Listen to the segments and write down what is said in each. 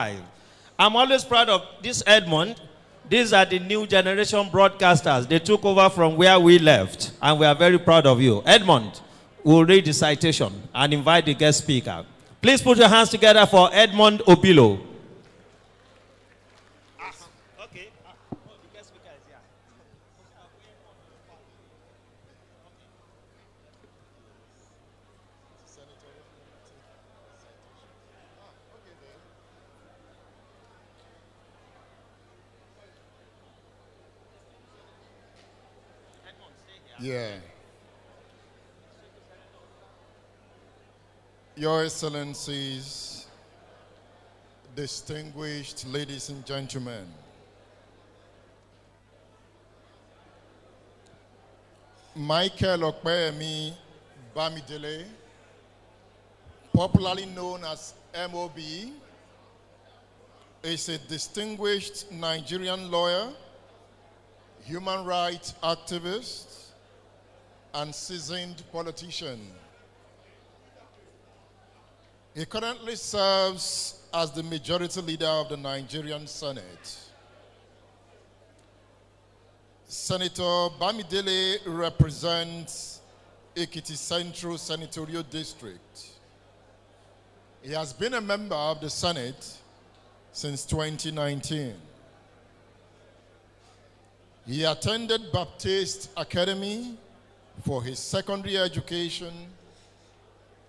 I'm always proud of this Edmond. These are the new generation broadcasters. They took over from where we left, and we are very proud of you. Edmond will read the citation and invite the guest speaker. Please put your hands together for Edmond Opilo. Yeah. Your Excellencies, distinguished ladies and gentlemen, Michael Okpeyemi Bamidele, popularly known as MOB, is a distinguished Nigerian lawyer, human rights activist, and seasoned politician. He currently serves as the majority leader of the Nigerian Senate. Senator Bamidele represents Ekiti Central Senatorial District. He has been a member of the Senate since 2019. He attended Baptist Academy for his secondary education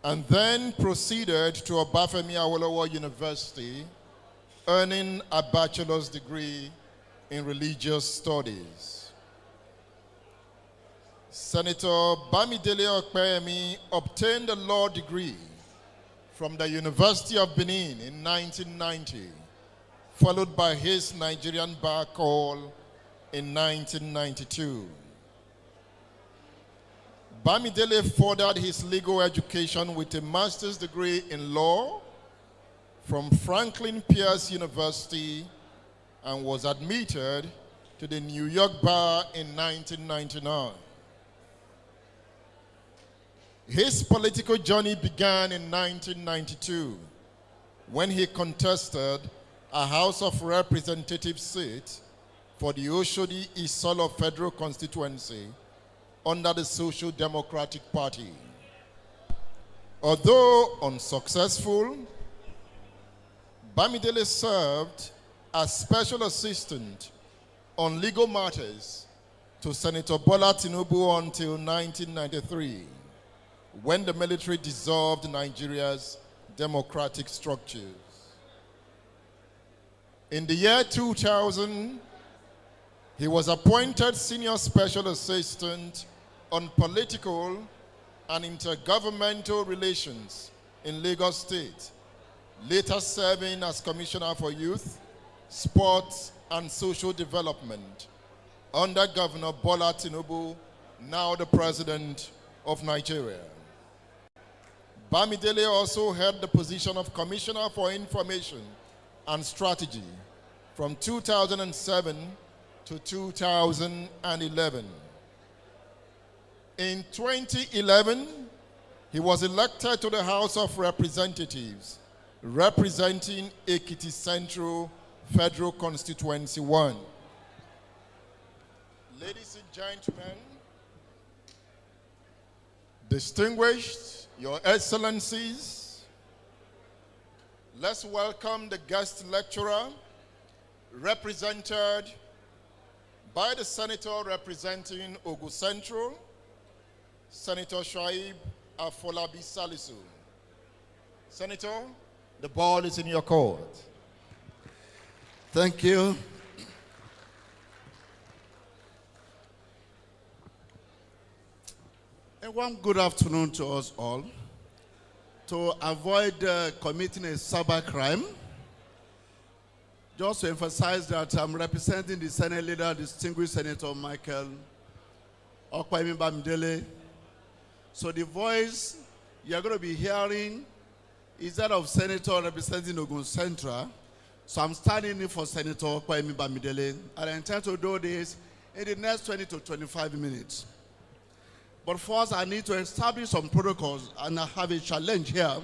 and then proceeded to Obafemi Awolowo University, earning a bachelor's degree in religious studies. Senator Bamidele Okpeyemi obtained a law degree from the University of Benin in 1990, followed by his Nigerian bar call in 1992. Bamidele furthered his legal education with a master's degree in law from Franklin Pierce University and was admitted to the New York Bar in 1999. His political journey began in 1992 when he contested a House of Representatives seat for the Oshodi Isolo Federal Constituency under the Social Democratic Party. Although unsuccessful, Bamidele served as special assistant on legal matters to Senator Bola Tinubu until 1993, when the military dissolved Nigeria's democratic structures. In the year 2000, he was appointed Senior Special Assistant on Political and Intergovernmental Relations in Lagos State, later serving as Commissioner for Youth, Sports, and Social Development under Governor Bola Tinubu, now the President of Nigeria. Bamidele also held the position of Commissioner for Information and Strategy from 2007 to 2011. In 2011, he was elected to the House of Representatives, representing Ekiti Central Federal Constituency 1. Ladies and gentlemen, distinguished, Your Excellencies, let's welcome the guest lecturer, represented by the senator representing Ogun Central, Senator Shaib Afolabi Salisu. Senator, the ball is in your court. Thank you. And one good afternoon to us all. To avoid committing a cybercrime, just to emphasize that I'm representing the Senate leader, distinguished Senator Michael Okpeyemi Bamidele. So the voice you're going to be hearing is that of Senator representing Ogun Central. So I'm standing in for Senator Okpeyemi Bamidele, and I intend to do this in the next 20 to 25 minutes. But first, I need to establish some protocols, and I have a challenge here.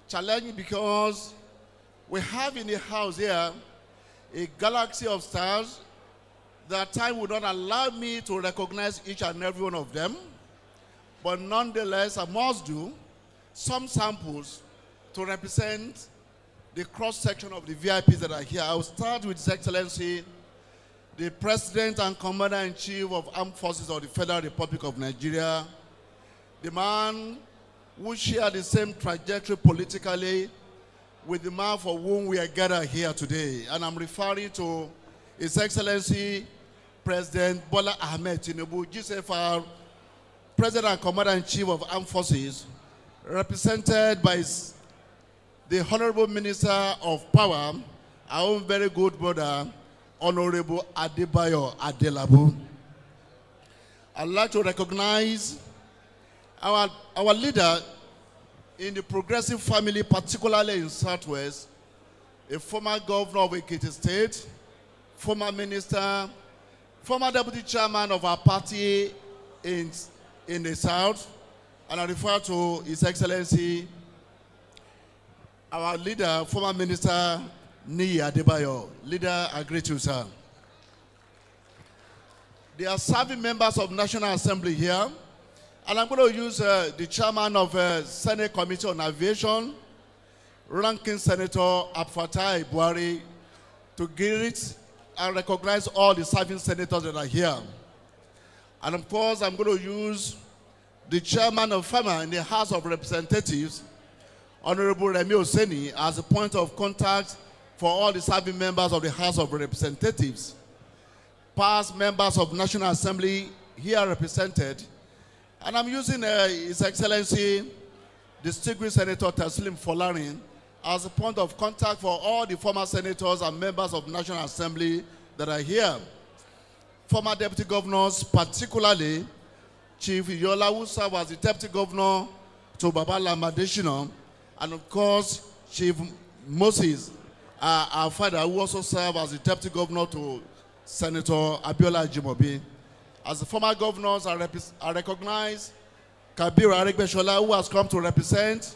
Challenge because We have in the house here a galaxy of stars that time would not allow me to recognize each and every one of them, but nonetheless, I must do some samples to represent the cross-section of the VIPs that are here. I will start with His Excellency, the President and Commander-in-Chief of Armed Forces of the Federal Republic of Nigeria, the man who shared the same trajectory politically with the man for whom we are gathered here today. And I'm referring to His Excellency, President Bola Ahmed Tinubu, GCFR, President and Commander-in-Chief of Armed Forces, represented by the Honorable Minister of Power, our own very good brother, Honorable Adebayo Adelabu. I'd like to recognize our leader in the progressive family, particularly in Southwest, a former governor of Ekiti State, former minister, former deputy chairman of our party in the South, and I refer to His Excellency, our leader, former minister, Niyi Adebayo. Leader, I greet you, sir. They are serving members of National Assembly here, and I'm going to use the chairman of Senate Committee on Aviation, ranking Senator Abfatai Buhari, to greet and recognize all the serving senators that are here. And of course, I'm going to use the chairman of FEMA in the House of Representatives, Honorable Remi Oseni, as a point of contact for all the serving members of the House of Representatives. Past members of National Assembly here represented. And I'm using His Excellency, Distinguished Senator Taslim Folarin, as a point of contact for all the former senators and members of National Assembly that are here. Former deputy governors, particularly Chief Yola, who served as the deputy governor to Babala Adesina, and of course, Chief Moses, our father, who also served as the deputy governor to Senator Abiola Jimobi. As the former governors, I recognize Kabir Aregbesola, who has come to represent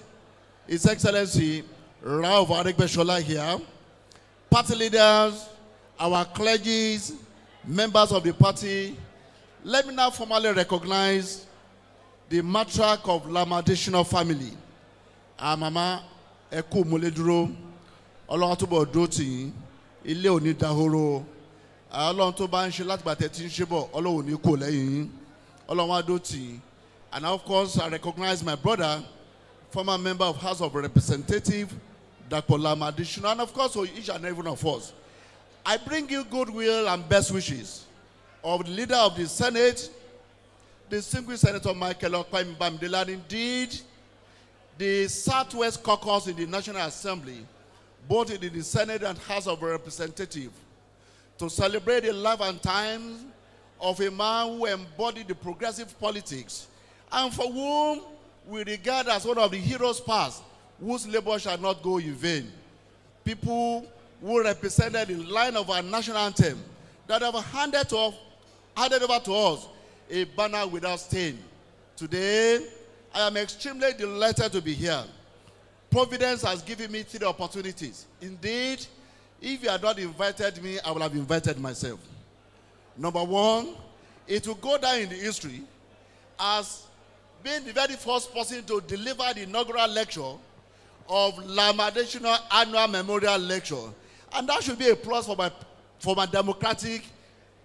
His Excellency Rauf Aregbesola here. Party leaders, our clergies, members of the party. Let me now formally recognize the matriarch of Lamadeshino family. Our mama, Eku Muleduro, Ọlọ́run tó bọ̀ dúró tì yín, ilé ò ní dahoro. Ọlọ́run tó bá ń ṣe láti gbàtẹ́ tí ń ṣe bọ̀, Ọlọ́run ò ní kò lẹ́yìn yín. Ọlọ́run á dúró tì yín. And of course, I recognize my brother, former member of House of Representatives, Dr. Lamadeshino, and of course, each and every one of us. I bring you goodwill and best wishes of the leader of the Senate, distinguished Senator Michael Okpaimibamidele, and indeed the Southwest Caucus in the National Assembly, both in the Senate and House of Representatives, to celebrate the life and times of a man who embodied the progressive politics and for whom we regard as one of the heroes past, whose labor shall not go in vain. People who represented the line of our national anthem that have handed over to us a banner without stain. Today, I am extremely delighted to be here. Providence has given me 3 opportunities. Indeed, if you had not invited me, I would have invited myself. Number 1, it will go down in the history as being the very first person to deliver the inaugural lecture of Lamadeshino Annual Memorial Lecture. And that should be a plus for my democratic,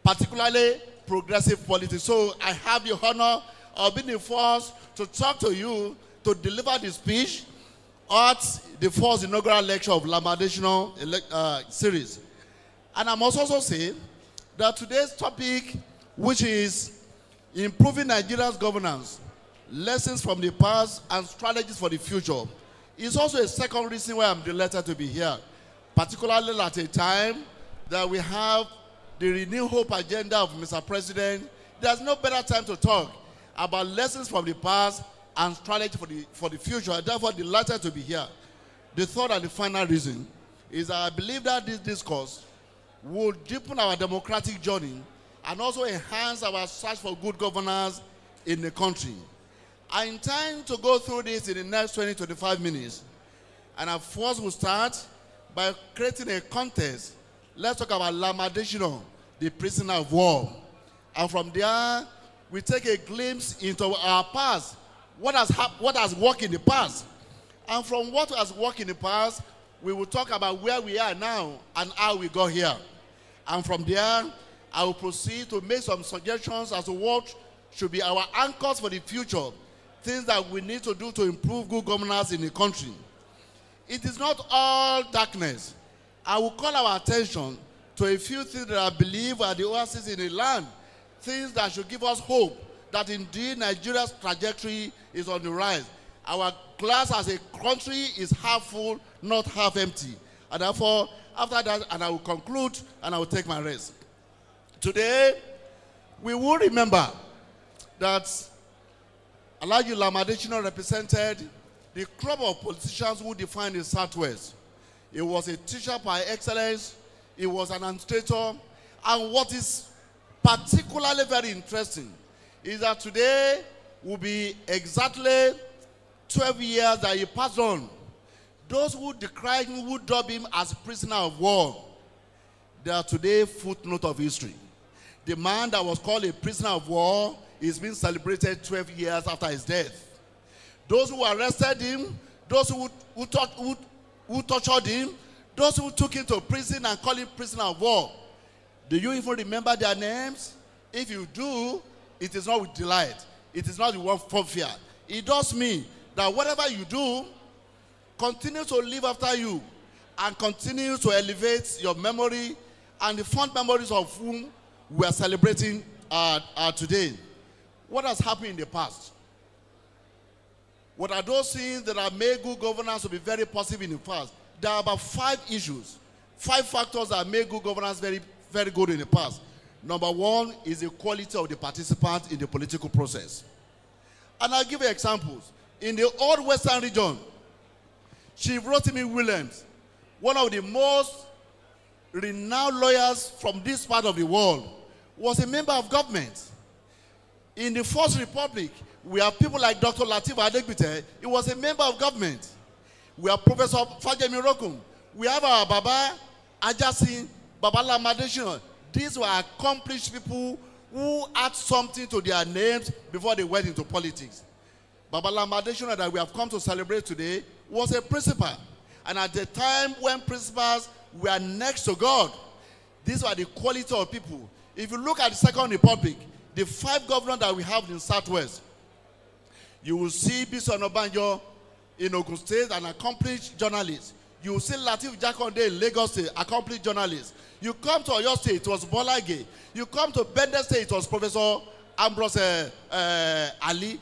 particularly progressive politics. So I have the honor of being the first to talk to you, to deliver the speech at the first inaugural lecture of Lamadeshino series. And I must also say that today's topic, which is improving Nigeria's governance, lessons from the past and strategies for the future, is also a second reason why I'm delighted to be here, particularly at a time that we have the Renew Hope agenda of Mr. President. There's no better time to talk about lessons from the past and strategy for the future. I'm therefore delighted to be here. The third and the final reason is that I believe that this discourse will deepen our democratic journey and also enhance our search for good governance in the country. I intend to go through this in the next 20-25 minutes. And I first will start by creating a contest. Let's talk about LAALS, the prisoner of war. And from there, we take a glimpse into our past. What has worked in the past? And from what has worked in the past, we will talk about where we are now and how we got here. And from there, I will proceed to make some suggestions as to what should be our anchors for the future, things that we need to do to improve good governance in the country. It is not all darkness. I will call our attention to a few things that I believe are the oases in the land, things that should give us hope that indeed Nigeria's trajectory is on the rise. Our glass as a country is half full, not half empty. And therefore, after that, and I will conclude and I will take my rest. Today, we will remember that Alhaji Lamadeshino represented the club of politicians who defined the Southwest. He was a teacher by excellence. He was an administrator. And what is particularly very interesting is that today will be exactly 12 years that he passed on. Those who decried him, who dubbed him as prisoner of war, they are today footnote of history. The man that was called a prisoner of war is being celebrated 12 years after his death. Those who arrested him, those who tortured him, those who took him to prison and called him prisoner of war, do you even remember their names? If you do, it is not with delight. It is not with for fear. It does mean that whatever you do, continue to live after you and continue to elevate your memory and the fond memories of whom we are celebrating today. What has happened in the past? What are those things that have made good governance to be very positive in the past? There are about 5 issues, 5 factors that made good governance very, very good in the past. Number 1 is the quality of the participants in the political process. And I'll give you examples. In the old Western region, Chief Rotimi Williams, one of the most renowned lawyers from this part of the world, was a member of government. In the First Republic, we have people like Dr. Lateef Adegbite. He was a member of government. We have Professor Fajemi Rokum. We have our Baba Ajasin, Baba Lamadeshino. These were accomplished people who had something to their names before they went into politics. Baba Lamadeshino that we have come to celebrate today was a principal. And at the time when principals were next to God, these were the quality of people. If you look at the Second Republic, the 5 governors that we have in Southwest, you will see Bison Obanjo in Ogun State, an accomplished journalist. You will see Lateef Jakonde in Lagos State, accomplished journalist. You come to Oyo State, it was Bolage. You come to Bende State, it was Professor Ambrose Ali.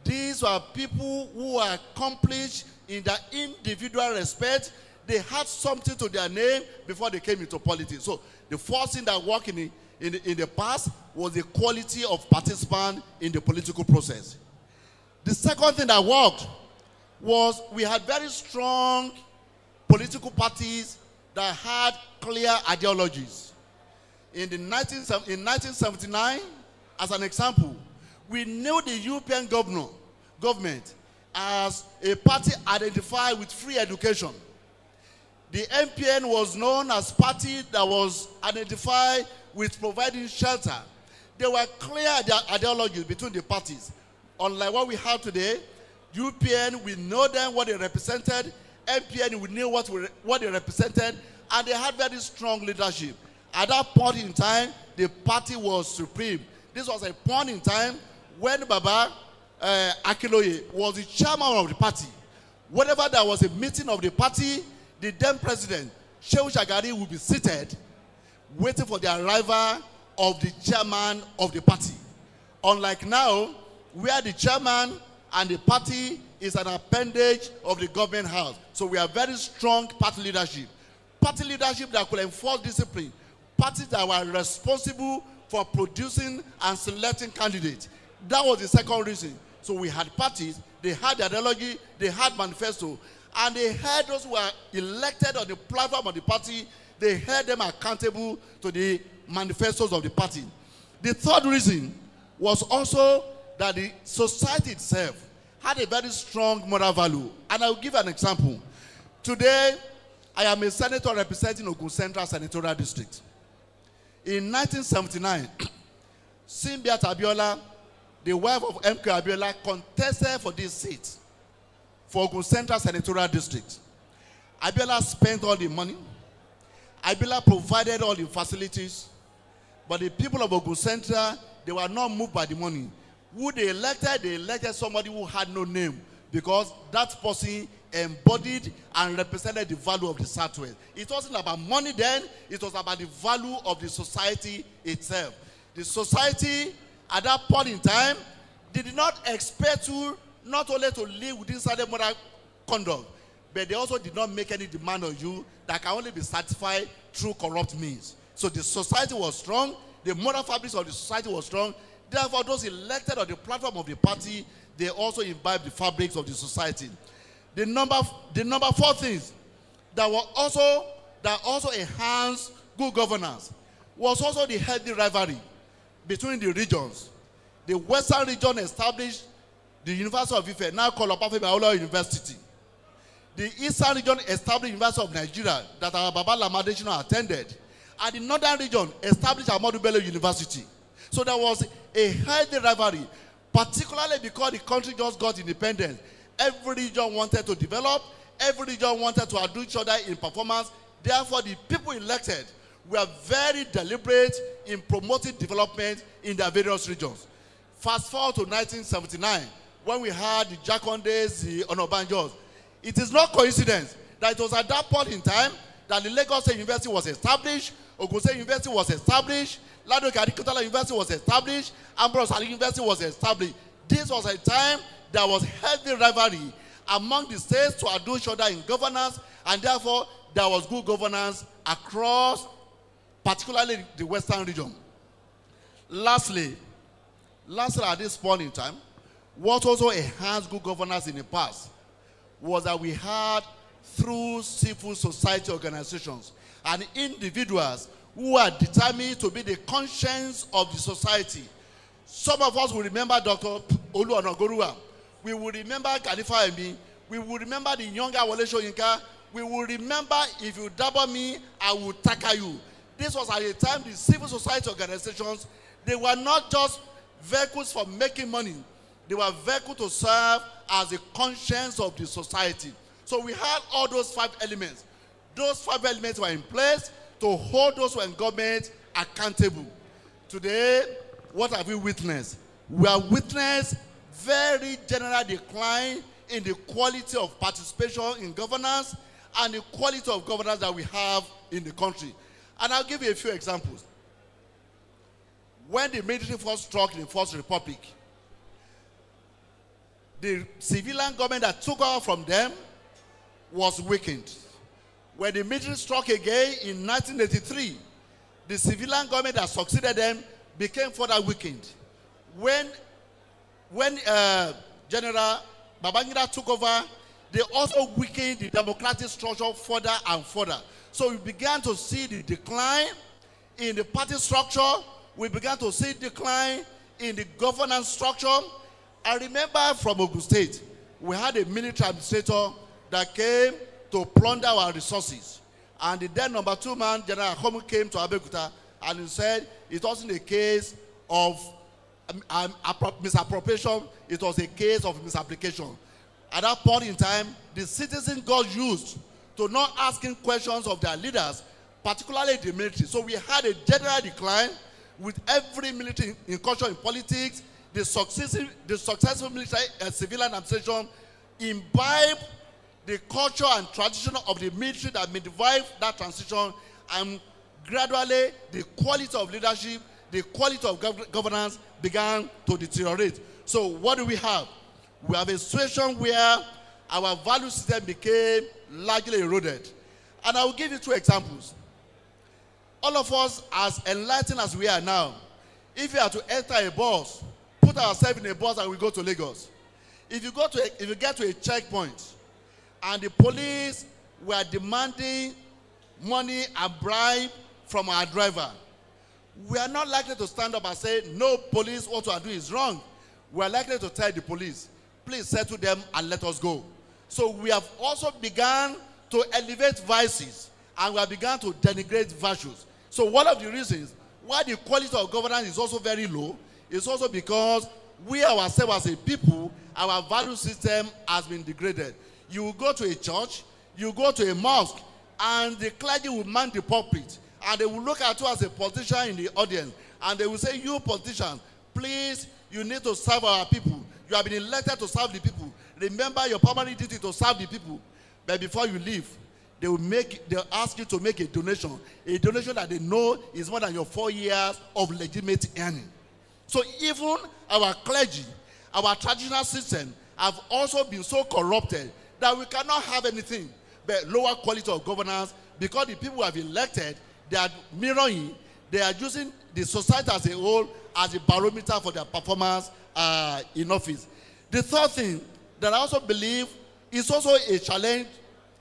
These were people who were accomplished in their individual respect. They had something to their name before they came into politics. So the first thing that worked in the past was the quality of participants in the political process. The second thing that worked was we had very strong political parties that had clear ideologies. In 1979, as an example, we knew the European government as a party identified with free education. The MPN was known as a party that was identified with providing shelter. There were clear ideologies between the parties. Unlike what we have today, UPN, we know them, what they represented. MPN, we knew what they represented. And they had very strong leadership. At that point in time, the party was supreme. This was a point in time when Baba Akinloye was the chairman of the party. Whenever there was a meeting of the party, the then president, Shehu Shagari, would be seated, waiting for the arrival of the chairman of the party. Unlike now, where the chairman and the party is an appendage of the government house. So we have very strong party leadership. Party leadership that could enforce discipline. Parties that were responsible for producing and selecting candidates. That was the second reason. So we had parties, they had ideology, they had manifesto, and they held those who were elected on the platform of the party, they held them accountable to the manifestos of the party. The third reason was also that the society itself had a very strong moral value. And I'll give an example. Today, I am a senator representing Ogun Central Senatorial District. In 1979, Simbiat Abiola, the wife of MK Abiola, contested for this seat for Ogun Central Senatorial District. Abiola spent all the money. Abiola provided all the facilities. But the people of Ogun Central, they were not moved by the money. Who they elected somebody who had no name, because that person embodied and represented the value of the Southwest. It wasn't about money then, it was about the value of the society itself. The society at that point in time, they did not expect you not only to live within certain moral conduct, but they also did not make any demand on you that can only be satisfied through corrupt means. So the society was strong, the moral fabric of the society was strong. Therefore, those elected on the platform of the party, they also imbibe the fabrics of the society. The number 4 things that also enhanced good governance was also the healthy rivalry between the regions. The Western region established the University of Ife, now called Obafemi Awolowo University. The Eastern region established the University of Nigeria that our Baba Lama Adesina attended. And the Northern region established Ahmadu Bello University. So there was a healthy rivalry, particularly because the country just got independence. Every region wanted to develop, every region wanted to outdo each other in performance. Therefore, the people elected were very deliberate in promoting development in their various regions. Fast forward to 1979, when we had the Jakondes, the Onabanjos. It is no coincidence that it was at that point in time that the Lagos State University was established, Ogun State University was established, Ladoke Agricultural University was established, Ambrose Ali University was established. This was a time there was healthy rivalry among the states to outdo each other in governance, and therefore there was good governance across, particularly the Western region. Lastly, at this point in time, what also enhanced good governance in the past was that we had, through civil society organizations and individuals who are determined to be the conscience of the society. Some of us will remember Dr. Olu Onagorua. We will remember Khalifa Emi. We will remember the younger Wole Soyinka. We will remember, if you double me, I will tackle you. This was at a time the civil society organizations, they were not just vehicles for making money. They were vehicles to serve as the conscience of the society. So we had all those 5 elements. Those 5 elements were in place to hold those who are in government accountable. Today, what have we witnessed? We have witnessed very general decline in the quality of participation in governance and the quality of governance that we have in the country. And I'll give you a few examples. When the military force struck in the First Republic, the civilian government that took over from them was weakened. When the military struck again in 1983, the civilian government that succeeded them became further weakened. When General Babangida took over, they also weakened the democratic structure further and further. So we began to see the decline in the party structure. We began to see decline in the governance structure. I remember from Ogun State, we had a military administrator that came to plunder our resources. And the then number 2 man, General Akomu, came to Abeokuta and he said it wasn't a case of misappropriation, it was a case of misapplication. At that point in time, the citizens got used to not asking questions of their leaders, particularly the military. So we had a general decline with every military incursion in politics. The successful military and civilian administration imbibe the culture and tradition of the military that may drive that transition, and gradually the quality of leadership, the quality of governance began to deteriorate. So what do we have? We have a situation where our value system became largely eroded. And I will give you 2 examples. All of us, as enlightened as we are now, if you are to enter a bus, put ourselves in a bus and we go to Lagos. If you get to a checkpoint and the police were demanding money and bribe from our driver, we are not likely to stand up and say, no, police, what you are doing is wrong. We are likely to tell the police, please settle them and let us go. So we have also begun to elevate vices, and we have begun to denigrate virtues. So one of the reasons why the quality of governance is also very low is also because we ourselves as a people, our value system has been degraded. You will go to a church, you go to a mosque, and the clergy will man the pulpit, and they will look at you as a politician in the audience, and they will say, you politicians, please, you need to serve our people. You have been elected to serve the people. Remember your primary duty to serve the people. But before you leave, they'll ask you to make a donation that they know is more than your 4 years of legitimate earning. So even our clergy, our traditional system have also been so corrupted that we cannot have anything but lower quality of governance, because the people who have elected, they are mirroring, they are using the society as a whole as a barometer for their performance in office. The third thing that I also believe is also a challenge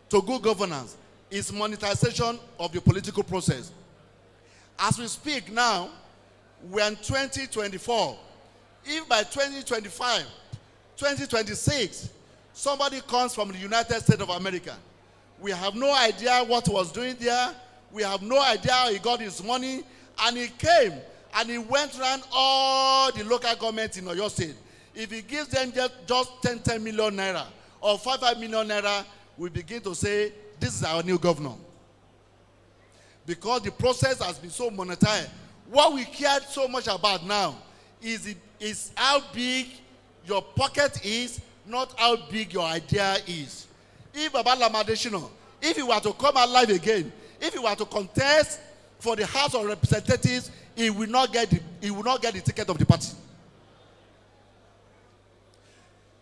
to good governance is monetization of the political process. As we speak now, we are in 2024. If by 2025, 2026, somebody comes from the United States of America, we have no idea what he was doing there, we have no idea how he got his money, and he came and he went around all the local governments in Oyo State. If he gives them just 10 million naira or 5 million naira, we begin to say, this is our new governor. Because the process has been so monetized. What we cared so much about now is how big your pocket is, not how big your idea is. If Baba Lamadeshino, if he were to come alive again, if he were to contest for the House of Representatives, he will not get the ticket of the party.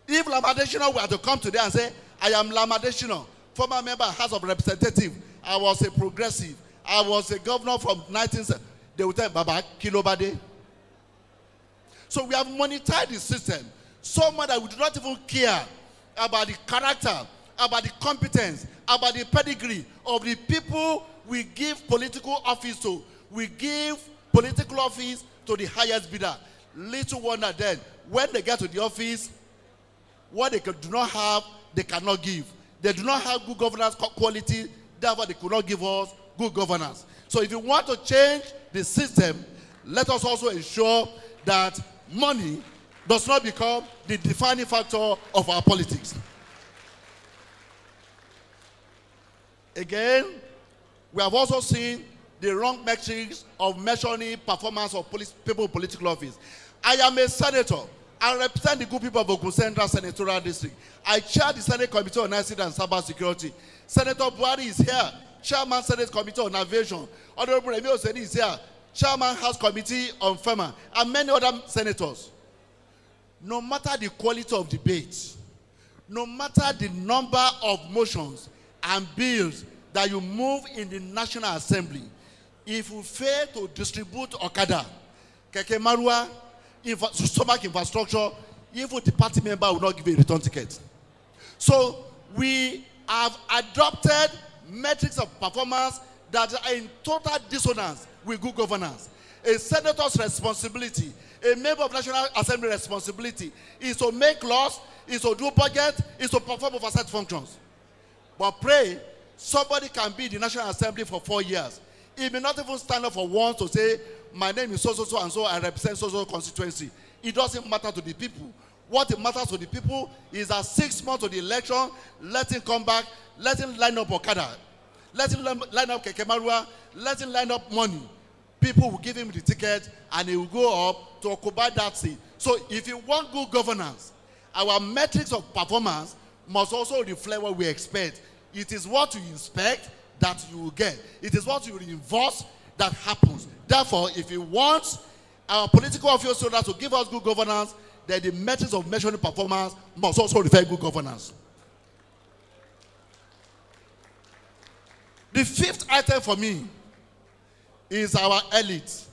If Lamadeshino were to come today and say, I am Lamadeshino, former member of House of Representatives, I was a progressive, I was a governor from 1970, they will tell Baba Kilobade. So we have monetized the system so much that we do not even care about the character, about the competence, about the pedigree of the people we give political office to. We give political office to the highest bidder. Little wonder then, when they get to the office, what they do not have, they cannot give. They do not have good governance quality, therefore they could not give us good governance. So if you want to change the system, let us also ensure that money does not become the defining factor of our politics. Again, we have also seen the wrong metrics of measuring performance of people in political office. I am a senator. I represent the good people of Ogun Central Senatorial District. I chair the Senate Committee on ICT and Cyber Security. Senator Buhari is here, Chairman Senate Committee on Aviation. Honorable Remi Oseni is here, Chairman House Committee on FEMA, and many other senators. No matter the quality of debate, no matter the number of motions and bills that you move in the National Assembly, if you fail to distribute Okada, Keke Marua, stomach infrastructure, even the party member will not give a return ticket. So we have adopted metrics of performance that are in total dissonance with good governance. A senator's responsibility, a member of National Assembly responsibility is to make laws, is to do budget, is to perform oversight functions. But pray, somebody can be in the National Assembly for 4 years. He may not even stand up for once to say, my name is so-so-so and so I represent so-so constituency. It doesn't matter to the people. What matters to the people is that 6 months of the election, let him come back, let him line up Okada, let him line up Keke Marua, let him line up money. People will give him the ticket and he will go up to occupy that seat. So if you want good governance, our metrics of performance must also reflect what we expect. It is what you inspect that you will get. It is what you reinforce that happens. Therefore, if you want our political office holders to give us good governance, then the metrics of measuring performance must also reflect good governance. The fifth item for me is our elite.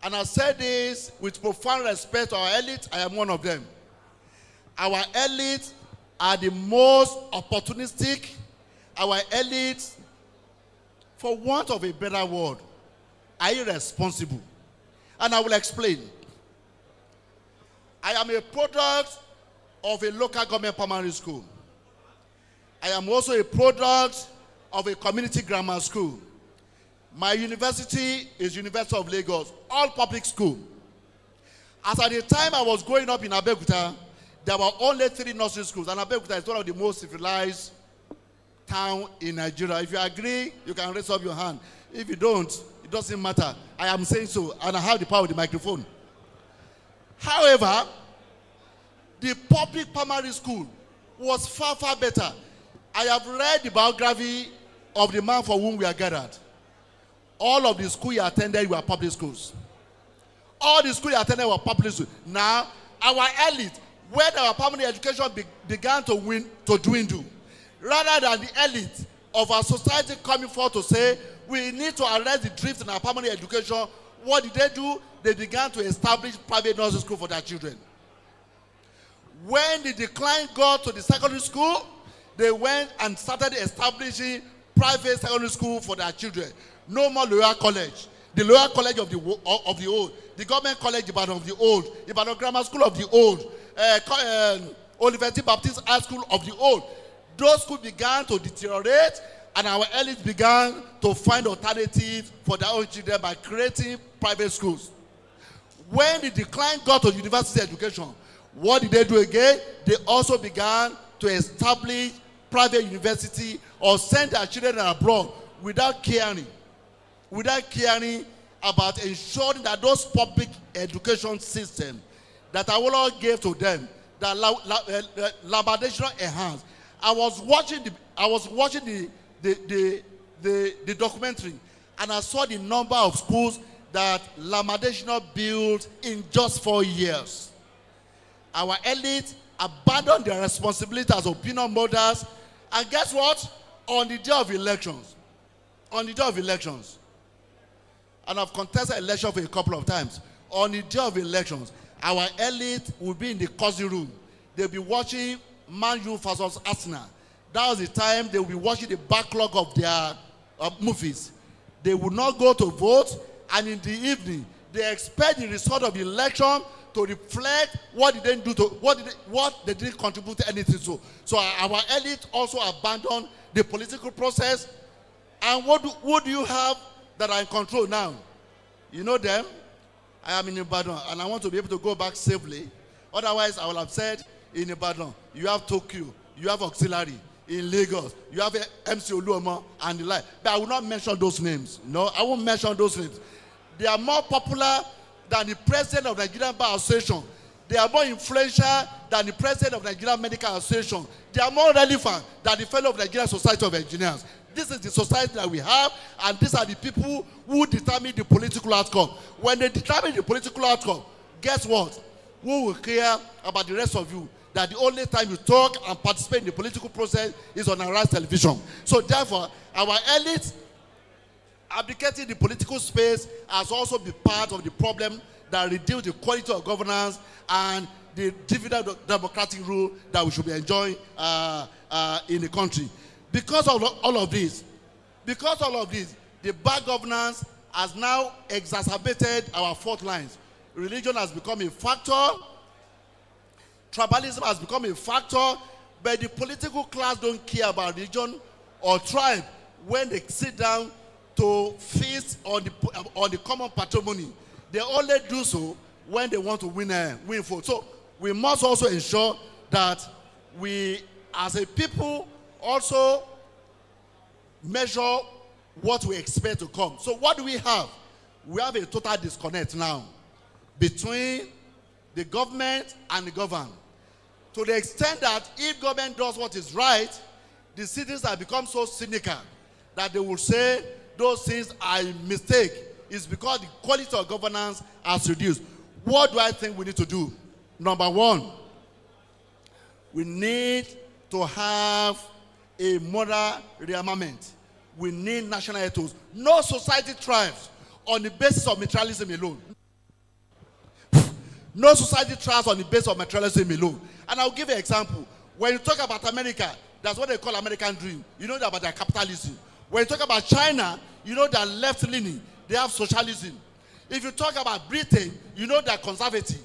And I said this with profound respect to our elite. I am one of them. Our elite are the most opportunistic. Our elite, for want of a better word, are irresponsible. And I will explain. I am a product of a local government primary school. I I am also a product of a community grammar school. My university is University of Lagos, all public school. As at the time I was growing up in Abeokuta, there were only 3 nursery schools, and Abeokuta is one of the most civilized town in Nigeria. If you agree, you can raise up your hand. If you don't, it doesn't matter. I am saying so, and I have the power of the microphone. However, the public primary school was far, far better. I have read the biography of the man for whom we are gathered. All of the schools he attended were public schools. All the schools he attended were public schools. Now, our elite, when our primary education began to dwindle, rather than the elite of our society coming forward to say, we need to arrest the drift in our primary education, what did they do? They began to establish private nursery school for their children. When the decline got to the secondary school, they went and started establishing private secondary school for their children. No more lower college. The lower college of the old. The government college Ibadan of the old. Ibadan Grammar School of the old. Olivetti Baptist High School of the old. Those schools began to deteriorate, and our elites began to find alternatives for their own children by creating private schools. When the decline got to university education, what did they do again? They also began to establish private university or send their children abroad without caring about ensuring that those public education systems that our Lord gave to them, that laboratory enhanced. I was watching the documentary, and I saw the number of schools that Lamadeshino built in just 4 years. Our elite abandoned their responsibility as opinion mothers, and guess what? On the day of elections, and I've contested election for a couple of times. On the day of elections, our elite will be in the cozy room. They'll be watching Man U versus Arsenal. That was the time they will be watching the backlog of their movies. They will not go to vote, and in the evening, they expect the result of the election to reflect what they didn't do to what they didn't contribute to anything to. So our elite also abandoned the political process. And what do you have that are in control now? You know them. I am in Ibadan, and I want to be able to go back safely. Otherwise, I will have said in Ibadan, you have Tokyo, you have Auxiliary. In Lagos, you have MC Oluomo and the like. But I will not mention those names. No, I won't mention those names. They are more popular than the president of the Nigerian Bar Association. They are more influential than the president of the Nigerian Medical Association. They are more relevant than the fellow of the Nigerian Society of Engineers. This is the society that we have, and these are the people who determine the political outcome. When they determine the political outcome, guess what? Who will care about the rest of you? That the only time you talk and participate in the political process is on Arise television. So therefore, our elite abdicating the political space has also been part of the problem that reduce the quality of governance and the dividend democratic rule that we should be enjoying in the country. Because of all of this, the bad governance has now exacerbated our fault lines. Religion has become a factor. Tribalism has become a factor, but the political class don't care about religion or tribe when they sit down to feast on the common patrimony. They only do so when they want to win vote. So we must also ensure that we, as a people, also measure what we expect to come. So what do we have? We have a total disconnect now between the government and the governed. To the extent that if government does what is right, the citizens have become so cynical that they will say those things are a mistake. It's because the quality of governance has reduced. What do I think we need to do? Number one, we need to have a moral rearmament. We need national ethos. No society thrives on the basis of materialism alone. No society thrives on the basis of materialism alone. And I'll give you an example. When you talk about America, that's what they call American dream. You know about their capitalism. When you talk about China, you know they're left-leaning. They have socialism. If you talk about Britain, you know they're conservative.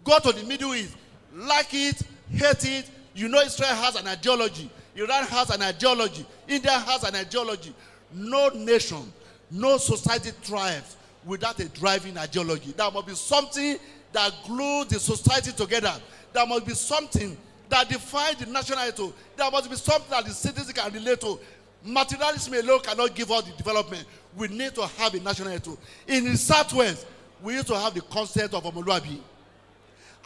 Go to the Middle East, like it, hate it. You know Israel has an ideology. Iran has an ideology. India has an ideology. No nation, no society thrives without a driving ideology. There must be something that glues the society together. There must be something that defines the nationality. There must be something that the citizens can relate to. Materialism alone cannot give us the development. We need to have a nationality. In the Southwest, we used to have the concept of Omoluabi.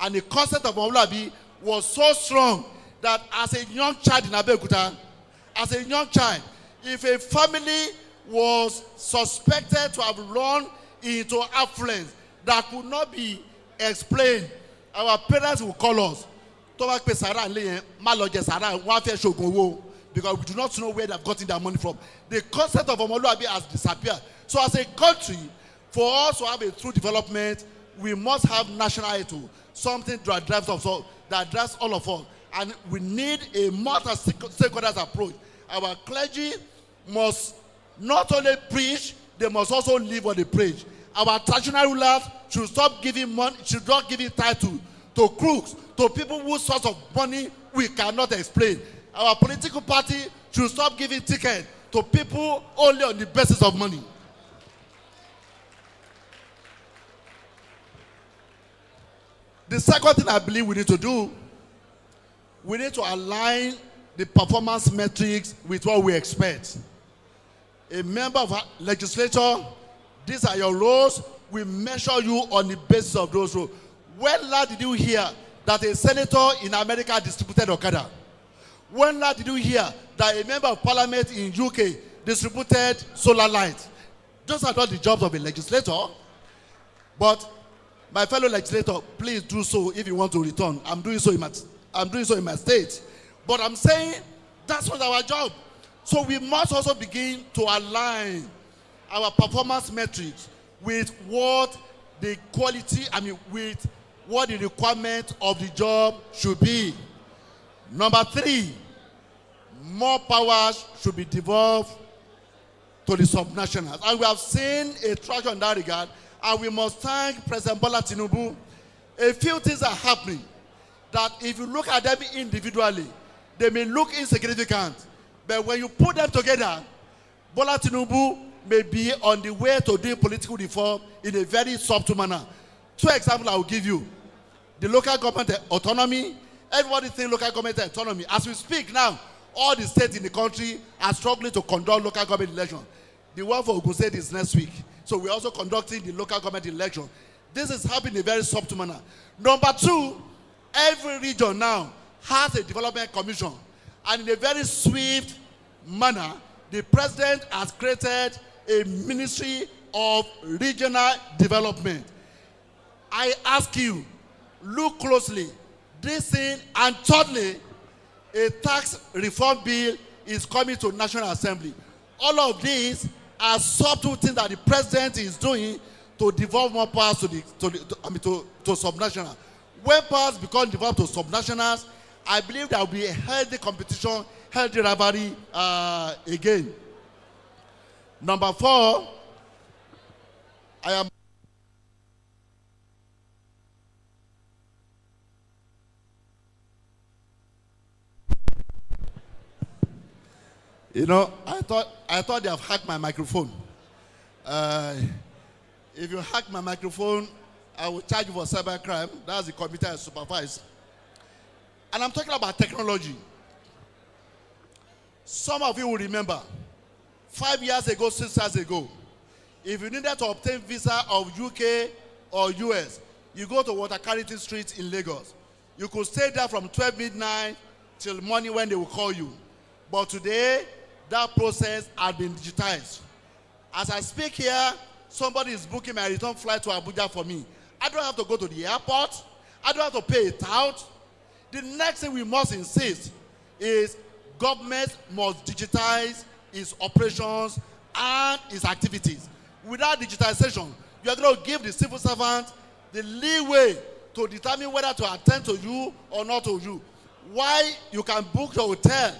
And the concept of Omoluabi was so strong that as a young child in Abeokuta, as a young child, if a family was suspected to have run into affluence that could not be explained, our parents would call us. Because we do not know where they have gotten their money from. The concept of Omoluabi has disappeared. So as a country, for us to have a true development, we must have nationality, something that drives us, that drives all of us. And we need a multi-stakeholders approach. Our clergy must not only preach, they must also live what they preach. Our traditional rulers should stop giving money, should not give title to crooks, to people whose source of money we cannot explain. Our political party should stop giving tickets to people only on the basis of money. The second thing I believe we need to do, we need to align the performance metrics with what we expect. A member of a legislature, these are your roles. We measure you on the basis of those roles. When last did you hear that a senator in America distributed Okada? When last did you hear that a member of parliament in UK distributed solar lights? Those are not the jobs of a legislator. But my fellow legislator, please do so if you want to return. I'm doing so in my state. But I'm saying that's not our job. So we must also begin to align our performance metrics with what the quality, with what the requirement of the job should be. Number 3, more powers should be devolved to the subnationals. And we have seen a traction in that regard, and we must thank President Bola Tinubu. A few things are happening that if you look at them individually, they may look insignificant. But when you put them together, Bola Tinubu may be on the way to do political reform in a very subtle manner. 2 examples I will give you. The local government autonomy. Everybody thinks local government autonomy. As we speak now, all the states in the country are struggling to conduct local government elections. The one for Ogun State is next week. So we're also conducting the local government election. This is happening in a very subtle manner. Number 2, every region now has a development commission. And in a very swift manner, the president has created a ministry of regional development. I ask you, look closely. This thing, and thirdly, a tax reform bill is coming to National Assembly. All of these are subtle things that the president is doing to devolve more powers to subnational. When powers become devolved to subnationals, I believe there will be a healthy competition, healthy rivalry again. Number 4, I am. You know, I thought they have hacked my microphone. If you hack my microphone, I will charge you for cybercrime. That's the committee I supervise. And I'm talking about technology. Some of you will remember, 5 years ago, 6 years ago, if you needed to obtain visa of UK or US, you go to Watercarity Street in Lagos. You could stay there from 12 midnight till morning when they will call you. But today, that process has been digitized. As I speak here, somebody is booking my return flight to Abuja for me. I don't have to go to the airport. I don't have to pay it out. The next thing we must insist is government must digitize its operations and its activities. Without digitization, you are going to give the civil servant the leeway to determine whether to attend to you or not to you. Why you can book your hotel,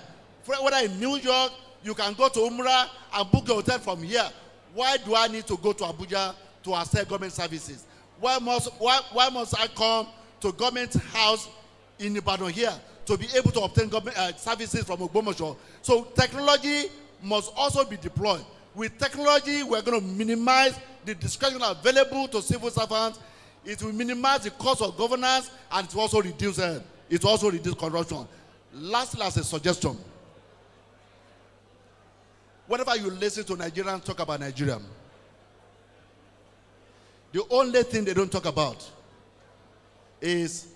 whether in New York, you can go to Umrah and book your hotel from here. Why do I need to go to Abuja to access government services? Why must I come to government house in Ibadan here to be able to obtain government services from Ogbomoso. So technology must also be deployed. With technology, we're going to minimize the discretion available to civil servants. It will minimize the cost of governance, and it will also reduce corruption. Lastly, as a suggestion, whenever you listen to Nigerians talk about Nigeria, the only thing they don't talk about is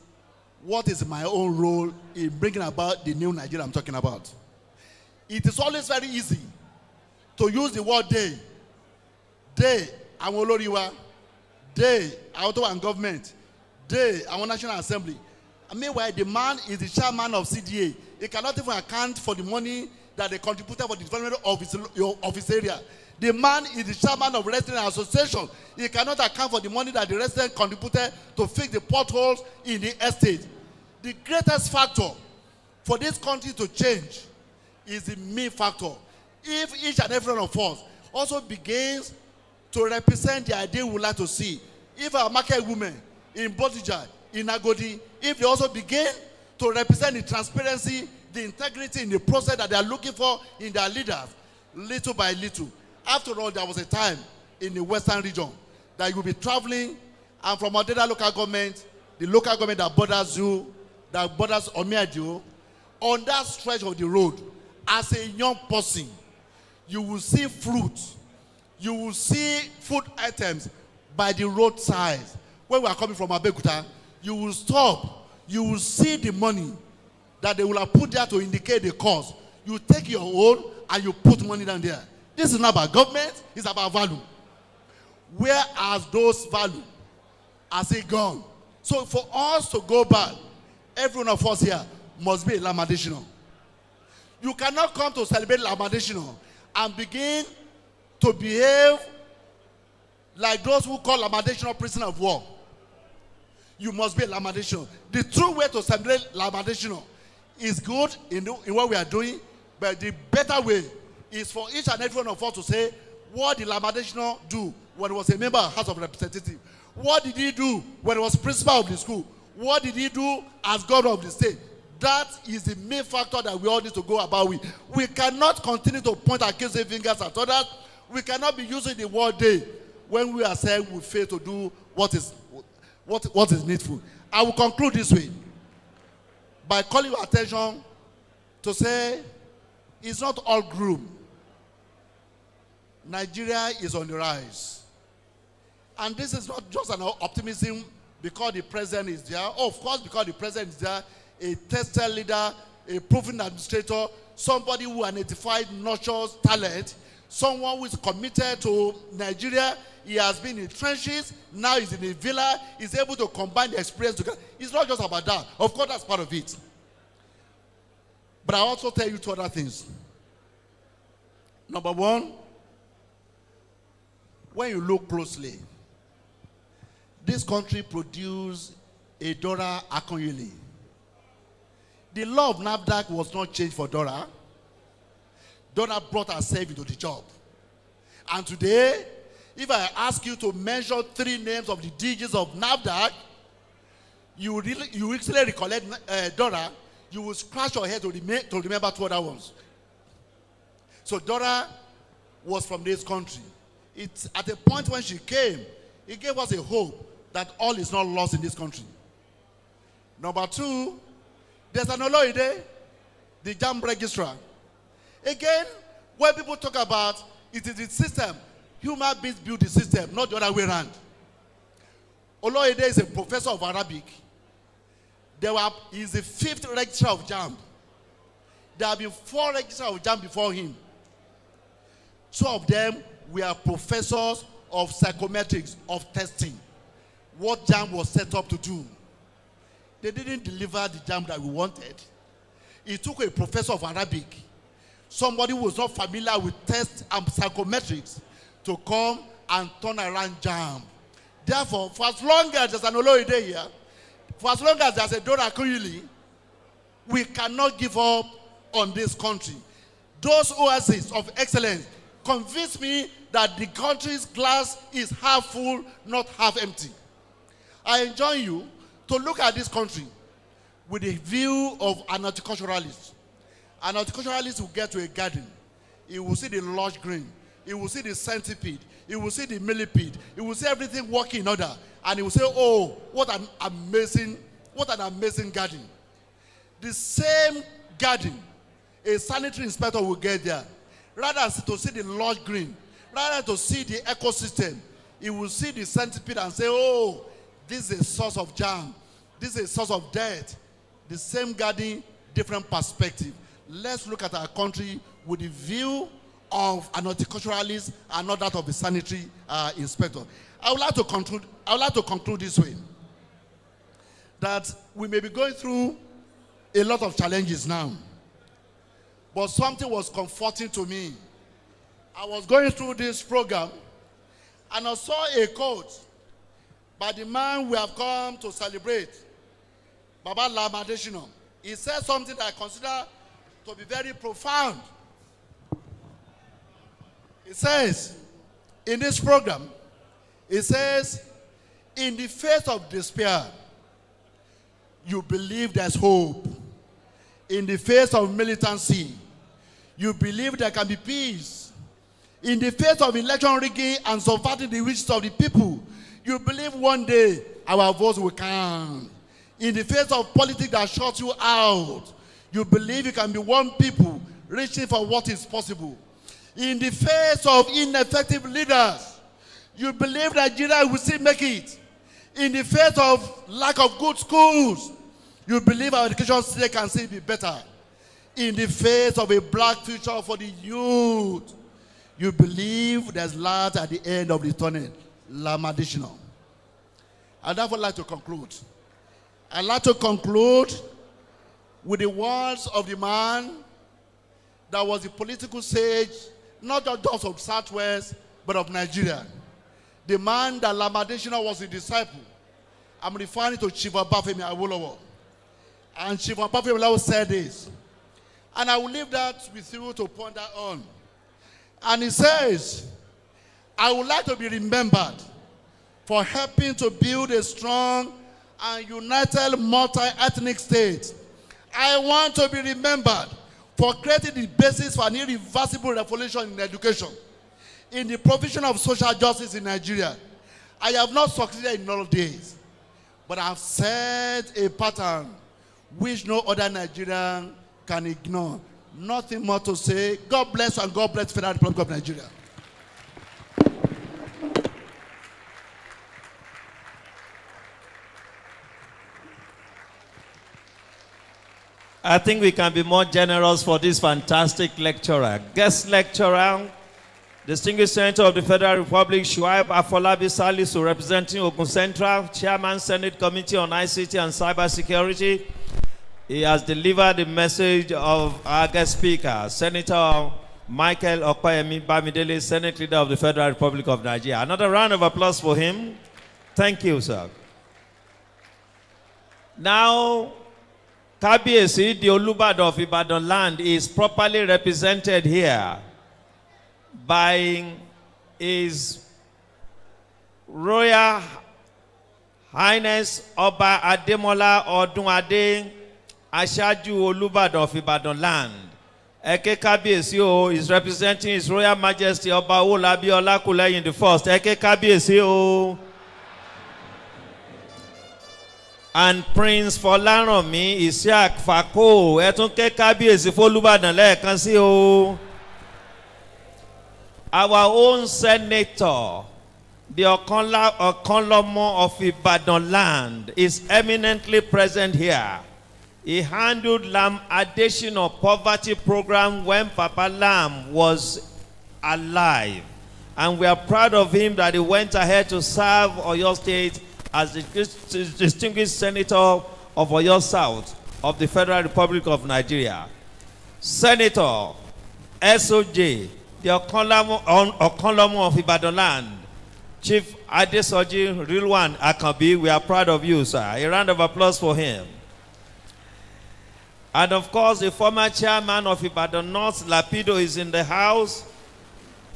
what is my own role in bringing about the new Nigeria I'm talking about. It is always very easy to use the word day. Day, àwọn olóríwa. Day, our government. Day, our National Assembly. And meanwhile, the man is the chairman of CDA. He cannot even account for the money that they contributed for the development of his area. The man is the chairman of resident association. He cannot account for the money that the resident contributed to fix the potholes in the estate. The greatest factor for this country to change is the me factor. If each and every one of us also begins to represent the idea we would like to see, if our market women in Bodija, in Agodi, if they also begin to represent the transparency, the integrity in the process that they are looking for in their leaders, little by little. After all, there was a time in the western region that you will be traveling, and from Odeda local government, the local government that borders you, that borders Omiadio, on that stretch of the road, as a young person, you will see fruit, you will see food items by the roadside. When we are coming from Abeokuta, you will stop, you will see the money that they will have put there to indicate the cost. You take your own and you put money down there. This is not about government, it's about value. Where are those values? Has it gone? So for us to go back, every one of us here must be a Lamadishino. You cannot come to celebrate Lamadishino and begin to behave like those who call Lamadishino prisoner of war. You must be a Lamadishino. The true way to celebrate Lamadishino is good in what we are doing, but the better way is for each and every one of us to say, what did Lamadishino do when he was a member of the House of Representatives? What did he do when he was principal of the school? What did he do as governor of the state? That is the main factor that we all need to go about with. We cannot continue to point accusing fingers at others. We cannot be using the word day when we are saying we fail to do what is needful. I will conclude this way by calling your attention to say it's not all gloom. Nigeria is on the rise. And this is not just an optimism because the president is there. Oh, of course, because the president is there, a tested leader, a proven administrator, somebody who identified nurtures talent, someone who is committed to Nigeria. He has been in trenches, now he's in a villa, he's able to combine the experience together. It's not just about that. Of course, that's part of it. But I also tell you two other things. Number one, when you look closely, this country produced a Dora Akonyele. The law of NAFDAC was not changed for Dora. Dora brought herself into the job. And today, if I ask you to mention 3 names of the DGs of NAFDAC, you easily recollect Dora. You will scratch your head to remember 2 other ones. So Dora was from this country. It's at a point when she came, it gave us a hope that all is not lost in this country. Number 2, there's an Oloide, the JAMB registrar. Again, when people talk about it is the system, human beings build the system, not the other way around. Oloide is a professor of Arabic. He is the 5th registrar of JAMB. There have been 4 registrars of JAMB before him. 2 of them were professors of psychometrics, of testing. What JAMB was set up to do. They didn't deliver the JAMB that we wanted. It took a professor of Arabic, somebody who was not familiar with tests and psychometrics, to come and turn around JAMB. Therefore, for as long as there's an Oloide here, for as long as there's a Dora Akonyele, we cannot give up on this country. Those oases of excellence convince me that the country's glass is half full, not half empty. I enjoin you to look at this country. with the view of an horticulturalist. An horticulturalist will get to a garden. He will see the lush green. He will see the centipede. He will see the millipede. He will see everything working in order. And he will say, oh, what an amazing garden. The same garden, a sanitary inspector will get there. Rather than to see the lush green, rather than to see the ecosystem, he will see the centipede and say, oh, this is a source of germ. This is a source of death. The same garden, different perspective. Let's look at our country with the view of an horticulturalist and not that of a sanitary inspector. I would like to conclude this way. That we may be going through a lot of challenges now. But something was comforting to me. I was going through this program and I saw a quote by the man we have come to celebrate, Baba ADESINA. He said something that I consider to be very profound. It says, in this program, it says, in the face of despair, you believe there's hope. In the face of militancy, you believe there can be peace. In the face of election rigging and subverting the wishes of the people, you believe one day our votes will count. In the face of politics that shuts you out, you believe you can be one people reaching for what is possible. In the face of ineffective leaders, you believe Nigeria will still make it. In the face of lack of good schools, you believe our education system can still be better. In the face of a black future for the youth, you believe there's light at the end of the tunnel. ADESINA. I'd therefore like to conclude. I'd like to conclude with the words of the man that was the political sage, not just of Southwest, but of Nigeria. The man that ADESINA was a disciple. I'm referring to Chief Obafemi Awolowo. And Chief Obafemi Awolowo said this. And I will leave that with you to ponder on. And he says, I would like to be remembered for helping to build a strong and united multi-ethnic state. I want to be remembered for creating the basis for an irreversible revolution in education, in the provision of social justice in Nigeria. I have not succeeded in all days, but I have set a pattern which no other Nigerian can ignore. Nothing more to say. God bless and God bless the Federal Republic of Nigeria. I think we can be more generous for this fantastic lecturer. Guest lecturer, Distinguished Senator of the Federal Republic, Shuaib Afolabi Salisu, representing Ogun Central, Chairman, Senate Committee on ICT and Cybersecurity. He has delivered the message of our guest speaker, Senator Michael Okoyemi Bamidele, Senate Leader of the Federal Republic of Nigeria. Another round of applause for him. Thank you, sir. Now, Kabiesi, the Olubado of Ibadan land, is properly represented here by His Royal Highness Oba Ademola Odunade Ashaju Olubado of Ibadan land. Eke Kabiesi is representing His Royal Majesty Oba Olabi Olakuleyin the First. Eke Kabiesi and Prince Folaranmi Isiaq Fako. Etun ke Kabiesi f'Olubadan lẹ́ẹ̀kan sí o. Our own senator, the Okanlomo of Ibadan land, is eminently present here. He handled ADESINA poverty program when Papa Lam was alive. And we are proud of him that he went ahead to serve Oyo State as the Distinguished Senator of Oyo South of the Federal Republic of Nigeria. Senator SOJ, the Okanlomo of Ibadan land, Chief Adesoji Rilwan Akanbi, we are proud of you, sir. A round of applause for him. And of course, the former chairman of Ibadan North, Lapido, is in the house.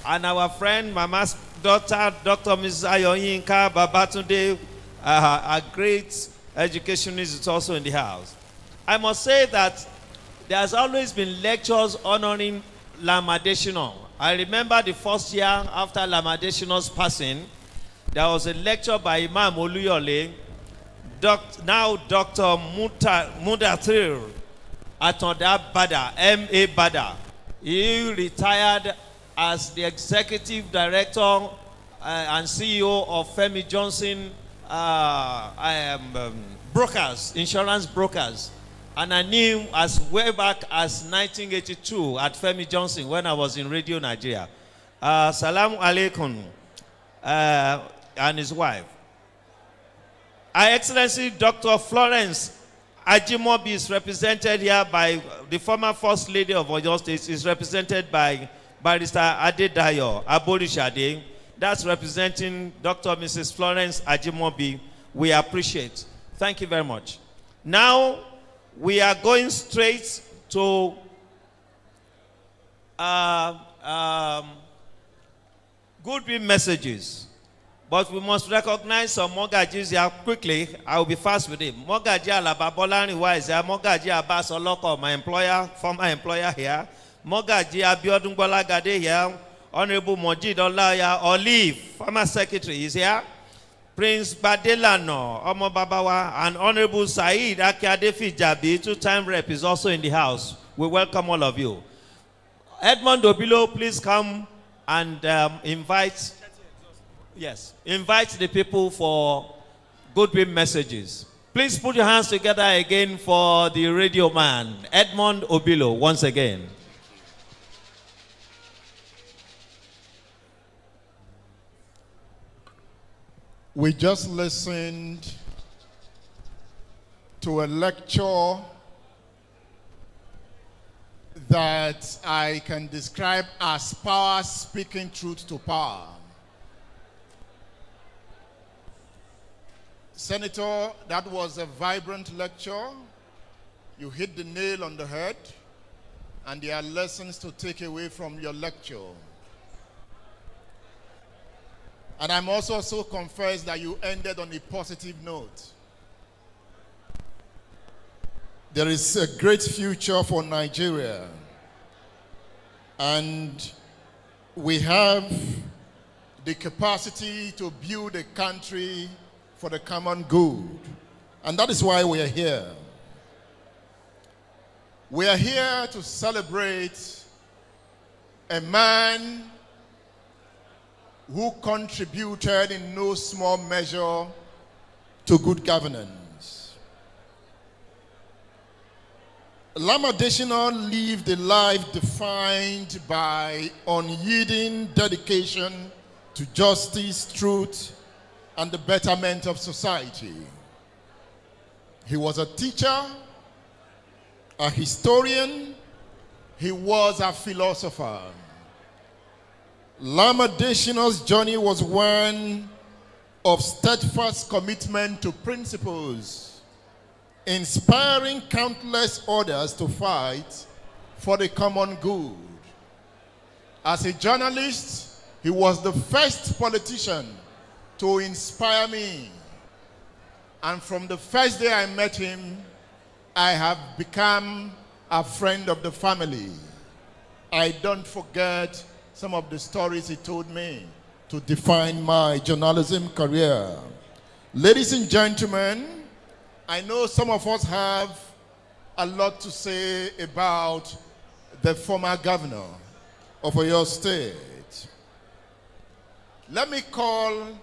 And our friend, Mama's daughter, Dr. Mrs. Ayoyinka Babatunde, a great educationist, is also in the house. I must say that there has always been lectures honoring Lamadeshino. I remember the first year after Lamadeshino's passing, there was a lecture by Imam Oluyole, now Dr. Mudathir Atonda Bada, M.A. Bada. He retired as the executive director and CEO of Femi Johnson brokers, insurance brokers. And I knew him as way back as 1982 at Femi Johnson when I was in Radio Nigeria. Salaam alaikum, and his wife. Her Excellency Dr. Florence Ajimobi is represented here by the former First Lady of Oyo State, is represented by Barrister Adedayo Aborishade. That's representing Dr. Mrs. Florence Ajimobi. We appreciate. Thank you very much. Now, we are going straight to good messages. But we must recognize some Mogajis here quickly. I will be fast with him. Mogaji Alababolani is here. Mogaji Abbas Oloko, my employer, former employer here. Mogaji Abiodun Gbolagade here. Honorable Mojid Olaya Olive, former secretary, is here. Prince Badelano, Omo Babawa, and Honorable Said Akiadefi Jabi, two-time rep, is also in the house. We welcome all of you. Edmond Obilo, please come and invite the people for goodwill messages. Please put your hands together again for the radio man, Edmond Obilo, once again. We just listened to a lecture that I can describe as power speaking truth to power. Senator, that was a vibrant lecture. You hit the nail on the head, and there are lessons to take away from your lecture. And I'm also so confessed that you ended on a positive note. There is a great future for Nigeria. And we have the capacity to build a country for the common good. And that is why we are here. We are here to celebrate a man who contributed in no small measure to good governance. Lamadeshino lived a life defined by unyielding dedication to justice, truth, and the betterment of society. He was a teacher, a historian, he was a philosopher. Lamadeshino's journey was one of steadfast commitment to principles, inspiring countless others to fight for the common good. As a journalist, he was the first politician to inspire me. And from the first day I met him, I have become a friend of the family. I don't forget some of the stories he told me to define my journalism career. Ladies and gentlemen, I know some of us have a lot to say about the former governor of Oyo State. Let me call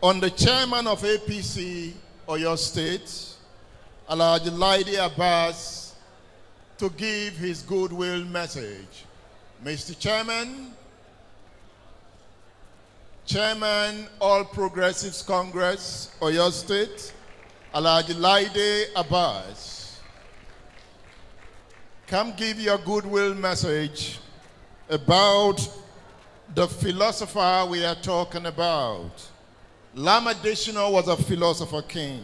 on the chairman of APC Oyo State, Alhaji Laide Abbas, to give his goodwill message. Mr. Chairman, Chairman, All Progressives Congress, Oyo State, Alhaji Laide Abbas, come give your goodwill message about the philosopher we are talking about. Lamadeshino was a philosopher king.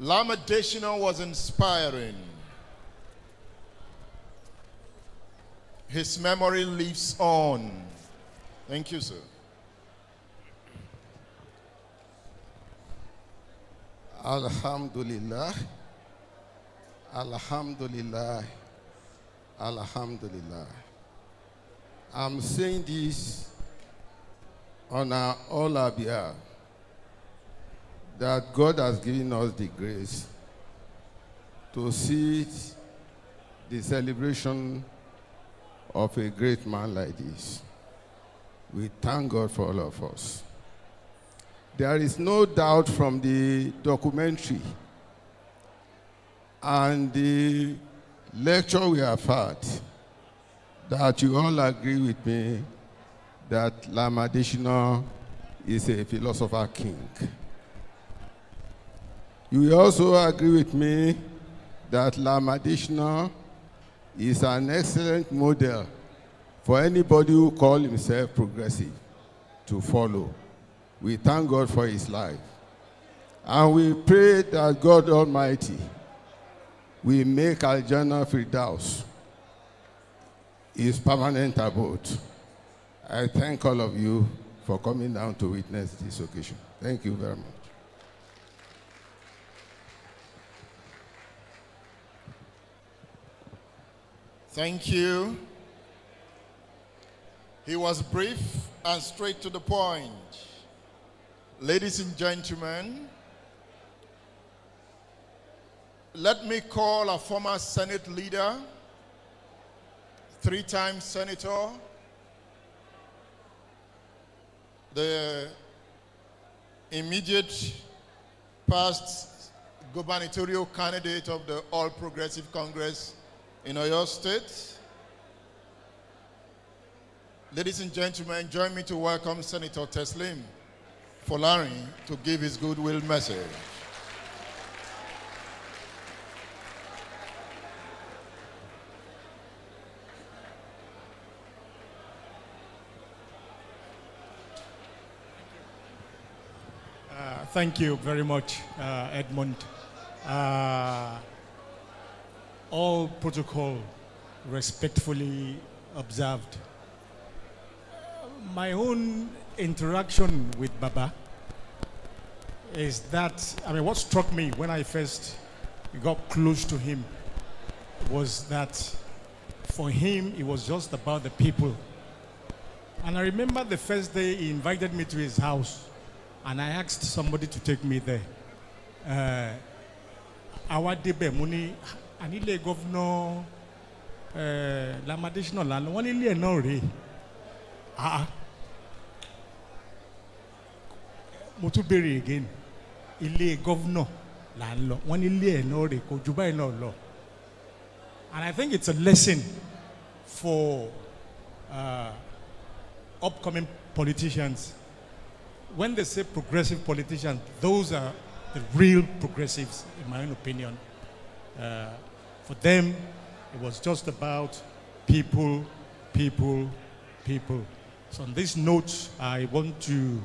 Lamadeshino was inspiring. His memory lives on. Thank you, sir. Alhamdulillah, Alhamdulillah, Alhamdulillah. I'm saying this on all our behalf, that God has given us the grace to see the celebration of a great man like this. We thank God for all of us. There is no doubt from the documentary and the lecture we have had that you all agree with me that ADESINA is a philosopher king. You will also agree with me that ADESINA is an excellent model for anybody who calls himself progressive to follow. We thank God for his life. And we pray that God Almighty will make Al-Jannah Firdaus his permanent abode. I thank all of you for coming down to witness this occasion. Thank you very much. Thank you. He was brief and straight to the point. Ladies and gentlemen, let me call a former Senate leader, three-time senator, the immediate past gubernatorial candidate of the All Progressive Congress in Oyo State. Ladies and gentlemen, join me to welcome Senator Teslim Folarin to give his goodwill message. Thank you very much, Edmund. All protocol respectfully observed. My own interaction with Baba is that, what struck me when I first got close to him was that for him, it was just about the people. And I remember the first day he invited me to his house, and I asked somebody to take me there. Our debe muni anile governor ADESINA land one ile no re. Mo tún béèrè again. Ilé governor la ń lọ. Wọ́n ní ilé ẹ̀ náà rè kò jù báyìí náà lọ. And I think it's a lesson for upcoming politicians. When they say progressive politicians, those are the real progressives, in my own opinion. For them, it was just about people, people, people. So on this note, I want to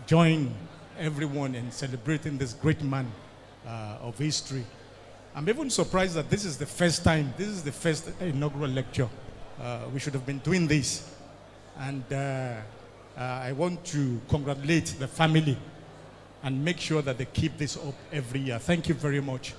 join everyone in celebrating this great man of history. I'm even surprised that this is the first time, this is the first inaugural lecture. We should have been doing this. And I want to congratulate the family and make sure that they keep this up every year. Thank you very much.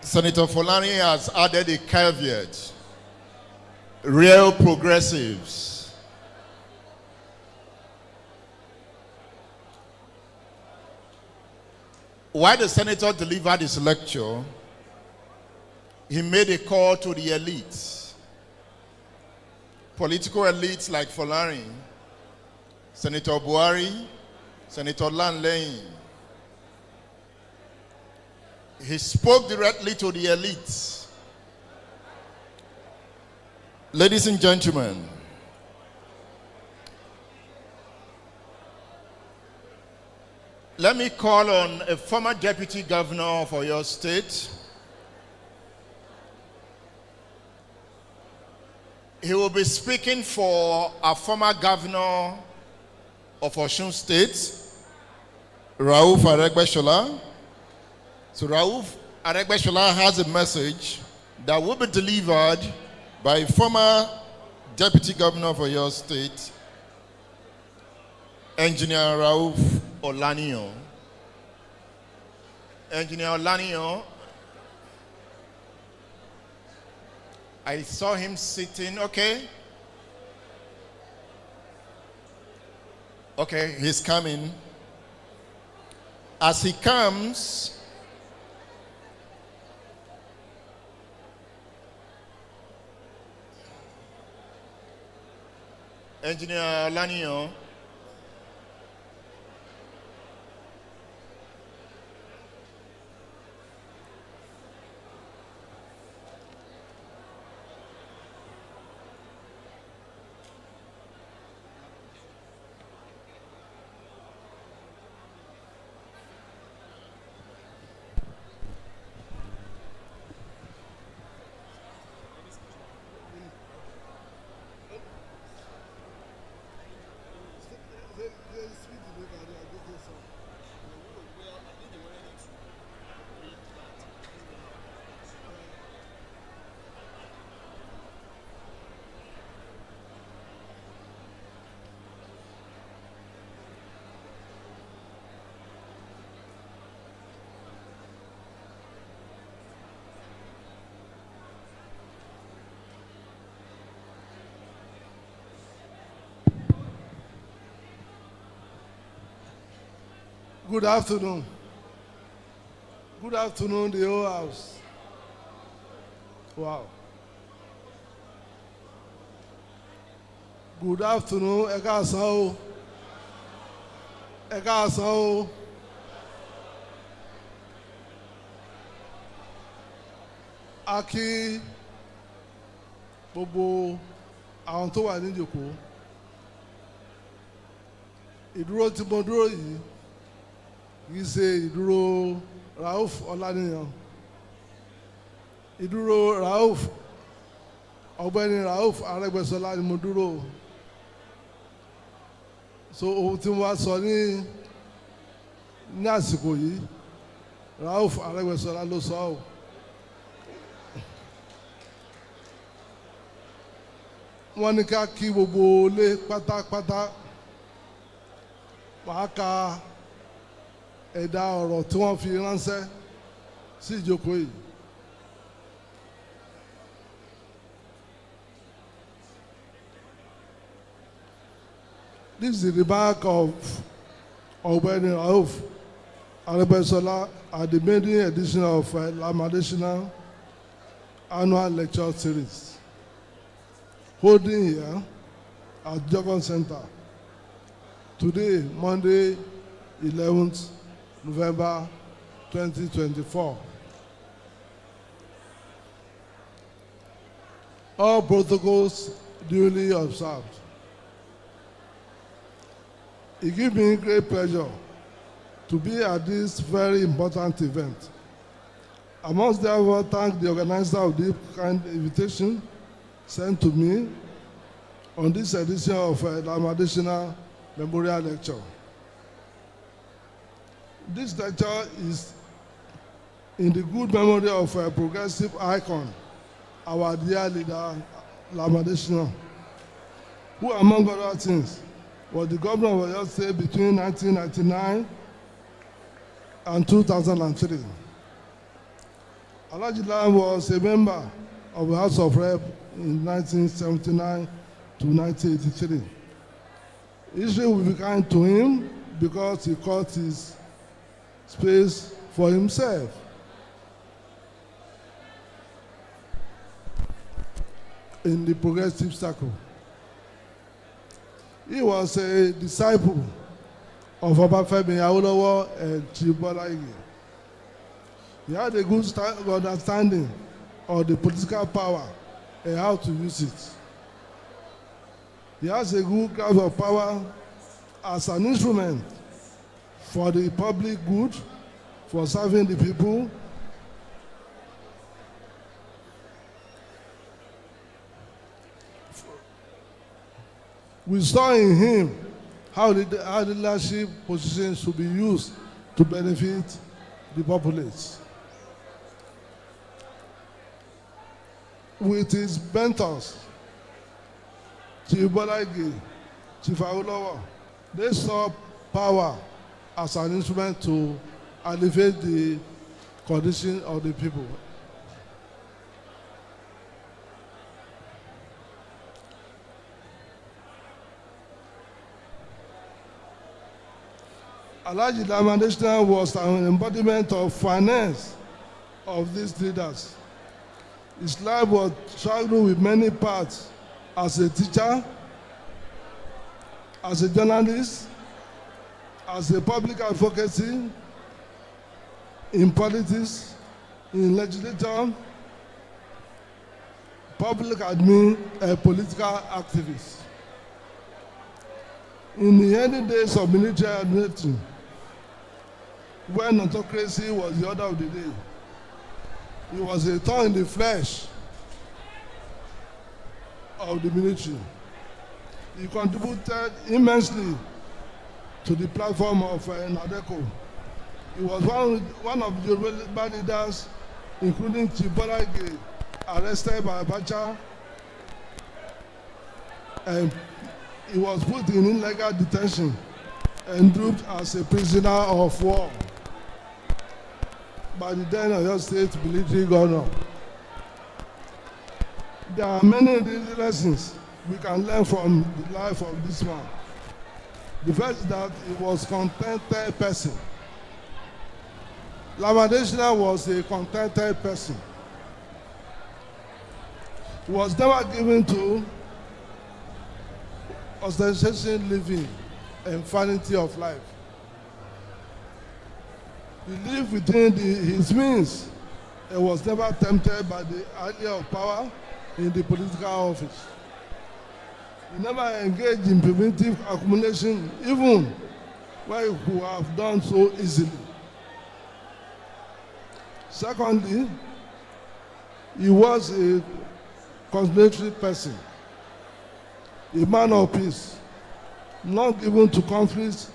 Senator Folarin has added a caveat. Real progressives. While the senator delivered his lecture, he made a call to the elites. Political elites like Folarin, Senator Buhari, Senator Lanley. He spoke directly to the elites. Ladies and gentlemen, let me call on a former deputy governor for your state. He will be speaking for a former governor of Osun State, Rauf Aregbesola. So Rauf, Aregbesola has a message that will be delivered by former Deputy Governor of your state, Engineer Rauf Olaniyan. Engineer Olaniyan, I saw him sitting, okay. Okay, he's coming. As he comes, Engineer Olaniyan, Good afternoon. Good afternoon, the whole house. Wow. Good afternoon, ẹ káàsán o. Ẹ káàsán o. A kí gbogbo àwọn tó wà níjòkó. Ìdúró tí mo dúró yìí kì í ṣe ìdúró Rauf Olaniyan. Ìdúró Rauf ọ̀gbẹ́ni Rauf Arẹ́gbẹ́ṣọlá ni mo dúró. So ohun tí mo wá sọ ní àsìkò yìí Rauf Arẹ́gbẹ́ṣọlá ló sọ ọ́. Wọ́n ní ká kí gbogbo ilé pátápátá. Wàá ka ẹ̀dà ọ̀rọ̀ tí wọ́n fi ránṣẹ́ sí ìjókòó yìí. This is the remark of Ọ̀gbẹ́ni Rauf Arẹ́gbẹ́ṣọlá at the maiden edition of LAALS annual lecture series holding here at Jogon Center today, Monday, 11th November 2024. All protocols duly observed. It gives me great pleasure to be at this very important event. I must therefore thank the organizer of this kind invitation sent to me on this edition of LAALS Memorial Lecture. This lecture is in the good memory of a progressive icon, our dear leader, LAALS, who, among other things, was the governor of Oyo State between 1999 and 2003. Alhaji Lawal was a member of the House of Rep in 1979 to 1983. History will be kind to him because he caught his space for himself. In the progressive circle. He was a disciple of Obafemi Awolowo and Chief Bola Ige. He had a good understanding of the political power and how to use it. He has a good grasp of power as an instrument for the public good, for serving the people. We saw in him how the leadership positions should be used to benefit the populace. with his mentors, Chief Bolaige, Chief Awolowo, they saw power as an instrument to alleviate the condition of the people. Alhaji Adesina was an embodiment of finance of these leaders. His life was struggled with many paths as a teacher, as a journalist, as a public advocacy, in politics, in legislature, public admin, and political activist. In the early days of military administration, when autocracy was the order of the day, he was a thorn in the flesh of the military. He contributed immensely to the platform of NADECO. He was one of the Yoruba leaders, including Chief Bolaige, arrested by Abacha, and he was put in illegal detention and duped as a prisoner of war by the then Oyo State military governor. There are many lessons we can learn from the life of this man. The first is that he was a contented person. Adesina was a contented person. He was never given to ostentation living and vanity of life. He lived within his means and was never tempted by the idea of power in the political office. He never engaged in primitive accumulation, even when he could have done so easily. Secondly, he was a conciliatory person, a man of peace, not given to conflicts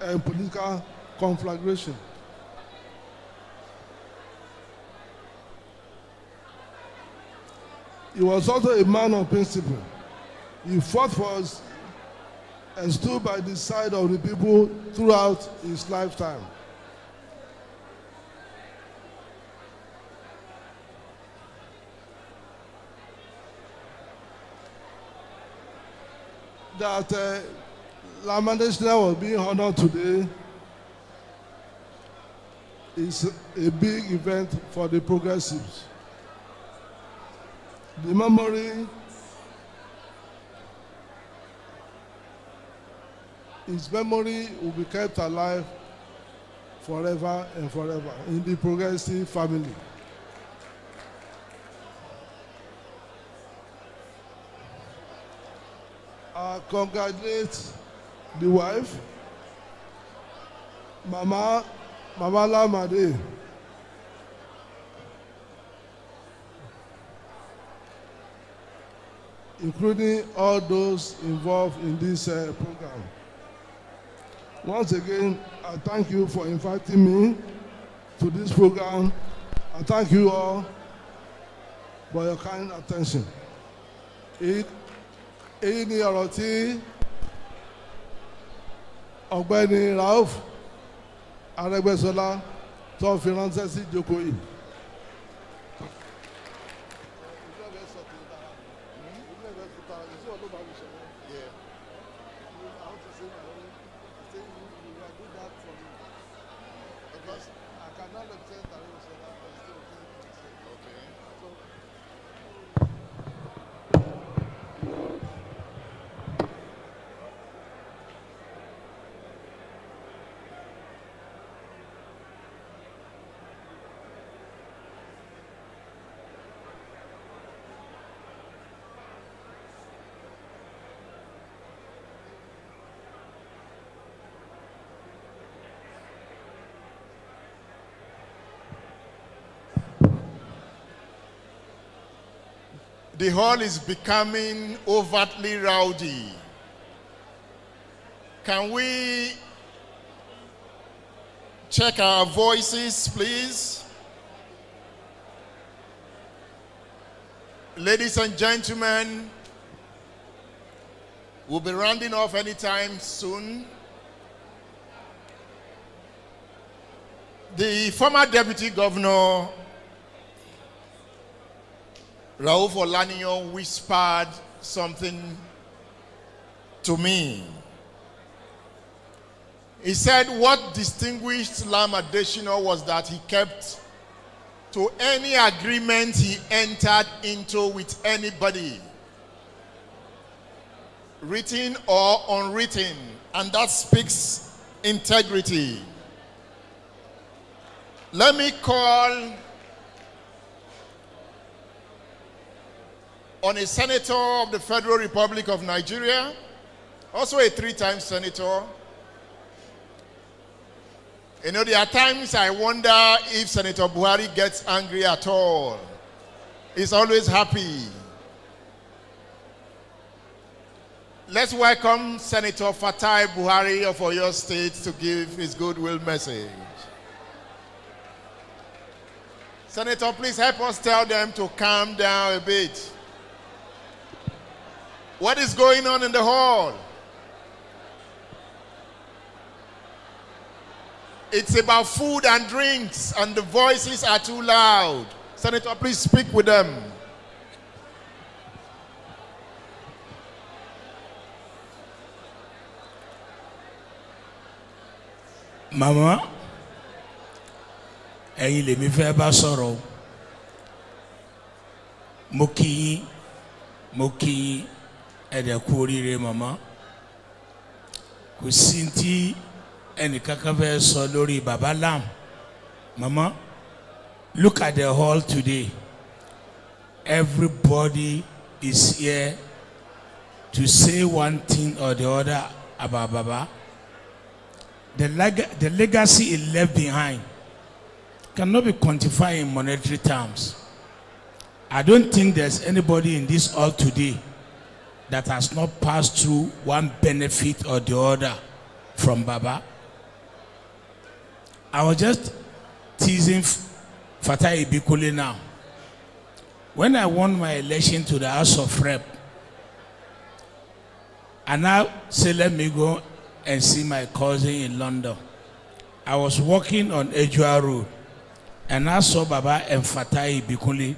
and political conflagration. He was also a man of principle. He fought for us and stood by the side of the people throughout his lifetime. That Adesina was being honored today is a big event for the progressives. The memory, his memory will be kept alive forever and forever in the progressive family. I congratulate the wife, Mama Lamade. Including all those involved in this program. Once again, I thank you for inviting me to this program. I thank you all for your kind attention. Èyí ni ọ̀rọ̀ tí ọ̀gbẹ́ni Rauf Arẹ́gbẹ́ṣọlá tó fi ránṣẹ́ sí ìjókòó yìí. The hall is becoming overtly rowdy. Can we check our voices, please? Ladies and gentlemen, we'll be rounding off anytime soon. The former Deputy Governor, Raouf Olaniyan, whispered something to me. He said what distinguished Lam Adesina was that he kept to any agreement he entered into with anybody, written or unwritten, and that speaks integrity. Let me call on a senator of the Federal Republic of Nigeria, also a 3-time senator. You know, there are times I wonder if Senator Buhari gets angry at all. He's always happy. Let's welcome Senator Fatai Buhari of Oyo State to give his goodwill message. Senator, please help us tell them to calm down a bit. What is going on in the hall? It's about food and drinks, and the voices are too loud. Senator, please speak with them. Mama, ẹ̀yin lèmi fẹ́ bá sọ̀rọ̀. Mo kí yín, ẹ dẹ̀ kú oríire mama. Kò sí tí ẹnìkankan fẹ́ sọ lórí Baba Lam. Mama, look at the hall today. Everybody is here to say one thing or the other about Baba. The legacy he left behind cannot be quantified in monetary terms. I don't think there's anybody in this hall today that has not passed through one benefit or the other from Baba. I was just teasing Fatai Ibikule now. When I won my election to the House of Rep, and now say let me go and see my cousin in London. I was walking on Ejua Road, and I saw Baba and Fatai Ibikule.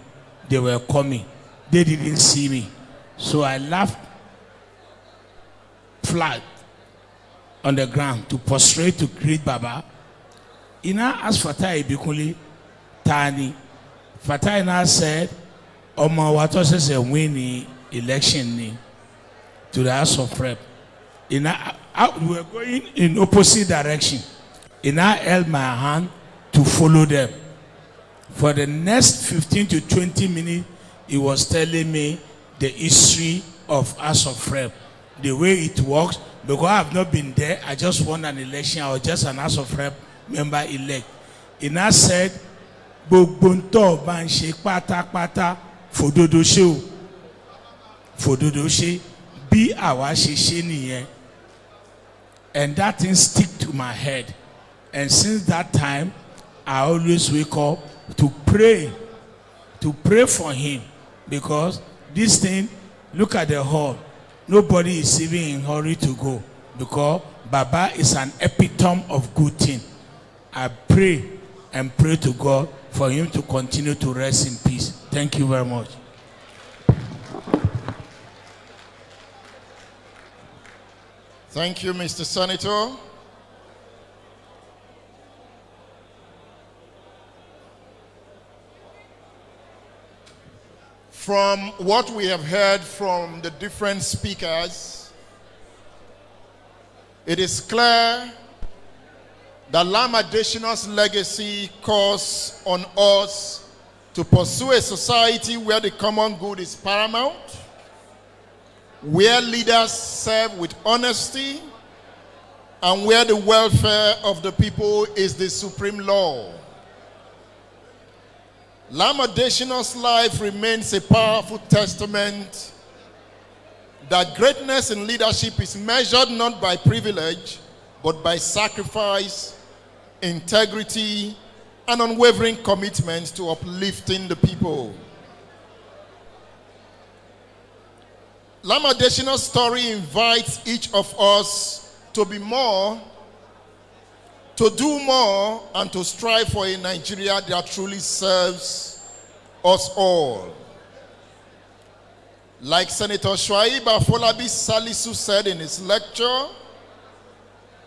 They were coming. They didn't see me. So I laughed flat on the ground to prostrate to greet Baba. He now asked Fatai Ibikule, Tani. Fatai now said, Oma Wato says a winning election to the House of Rep. We were going in opposite direction. He now held my hand to follow them. For the next 15 to 20 minutes, he was telling me the history of House of Rep, the way it works. Because I have not been there, I just won an election. I was just an House of Rep member elect. He now said, Bogbonto banche pata pata fododoshe bi awasheshe niye. And that thing stick to my head. And since that time, I always wake up to pray for him. Because this thing, look at the hall. Nobody is even in hurry to go. Because Baba is an epitome of good thing. I pray and pray to God for him to continue to rest in peace. Thank you very much. Thank you, Mr. Senator. From what we have heard from the different speakers, it is clear that Lam Adesina's legacy calls on us to pursue a society where the common good is paramount, where leaders serve with honesty, and where the welfare of the people is the supreme law. Lam Adesina's life remains a powerful testament that greatness in leadership is measured not by privilege, but by sacrifice, integrity, and unwavering commitment to uplifting the people. Lama Adesina's story invites each of us to be more, to do more, and to strive for a Nigeria that truly serves us all. Like Senator Shuaib Afolabi Salisu said in his lecture,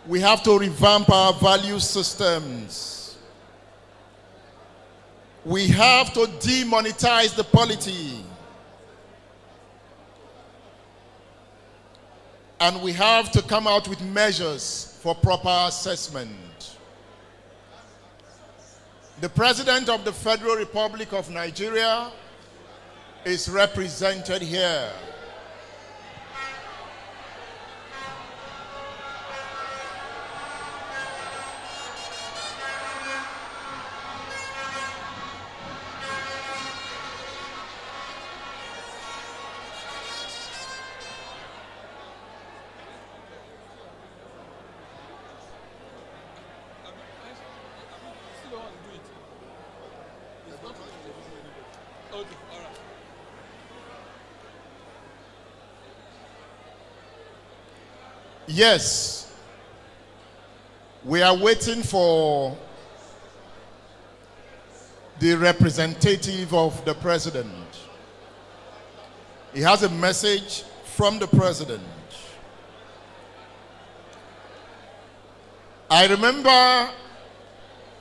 we have to revamp our value systems. We have to demonetize the polity. And we have to come out with measures for proper assessment. The President of the Federal Republic of Nigeria is represented here. Yes, we are waiting for the representative of the president. He has a message from the president. I remember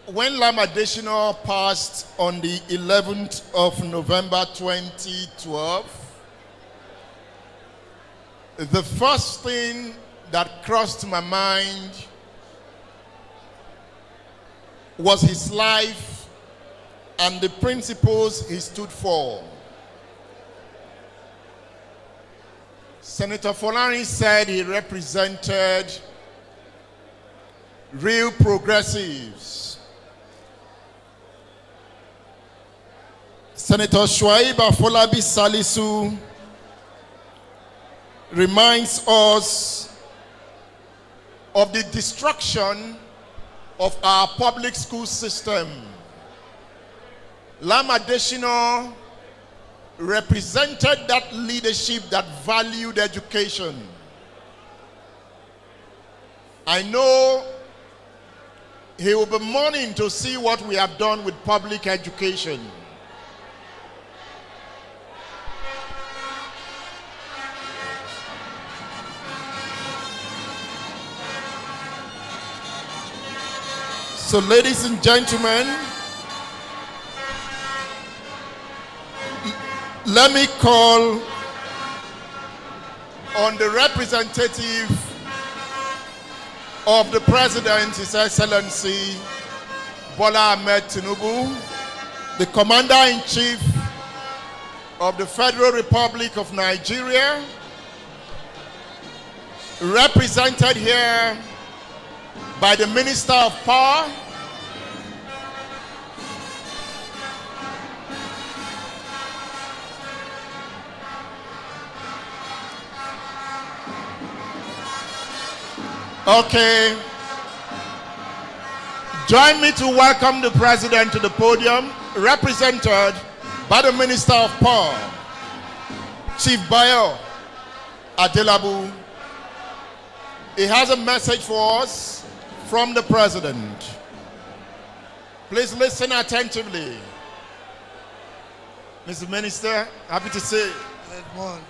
when Lama Adesina passed on the 11th of November 2012, the first thing that crossed my mind was his life and the principles he stood for. Senator Folari said he represented real progressives. Senator Shuaib Afolabi Salisu reminds us of the destruction of our public school system. Lama Adesina represented that leadership that valued education. I know he will be mourning to see what we have done with public education. So, ladies and gentlemen, let me call on the representative of the President, His Excellency Bola Ahmed Tinubu, the Commander-in-Chief of the Federal Republic of Nigeria, represented here by the Minister of Power, okay. Join me to welcome the President to the podium, represented by the Minister of Power, Chief Bayo Adelabu. He has a message for us from the President. Please listen attentively. Mr. Minister, happy to see you. Edmond.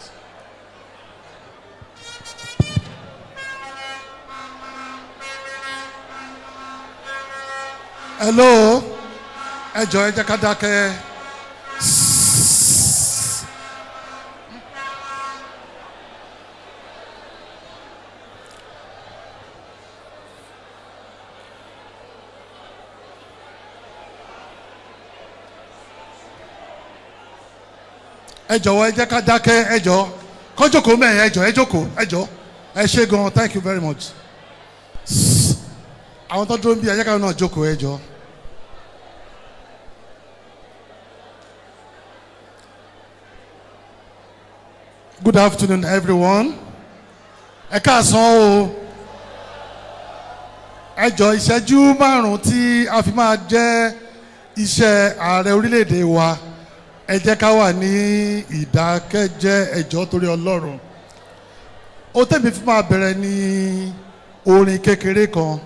Hello, ẹ jọ̀ọ́ ẹ jẹ́ ká dákẹ́. Ẹ jọ̀wọ́ ẹ jẹ́ ká dákẹ́, ẹ jọ̀ọ́ kó jókòó mẹ́rin, ẹ jọ̀ọ́ ẹ jókòó, ẹ jọ̀ọ́ ẹ ṣé gan, thank you very much. Àwọn tó dúró ń bí ẹ jẹ́ ká náà jókòó, ẹ jọ̀ọ́. Good afternoon, everyone. Ẹ káàsán o. Ẹ jọ̀ọ́ ìṣẹ́jú márùn-ún tí a fi máa jẹ́ iṣẹ́ ààrẹ orílẹ̀-èdè wa. Ẹ jẹ́ ká wà ní ìdákẹ́jẹ́, ẹ jọ̀ọ́ torí Ọlọ́run. ó tẹ̀mí fún máa bẹ̀rẹ̀ ní orin kékeré kan.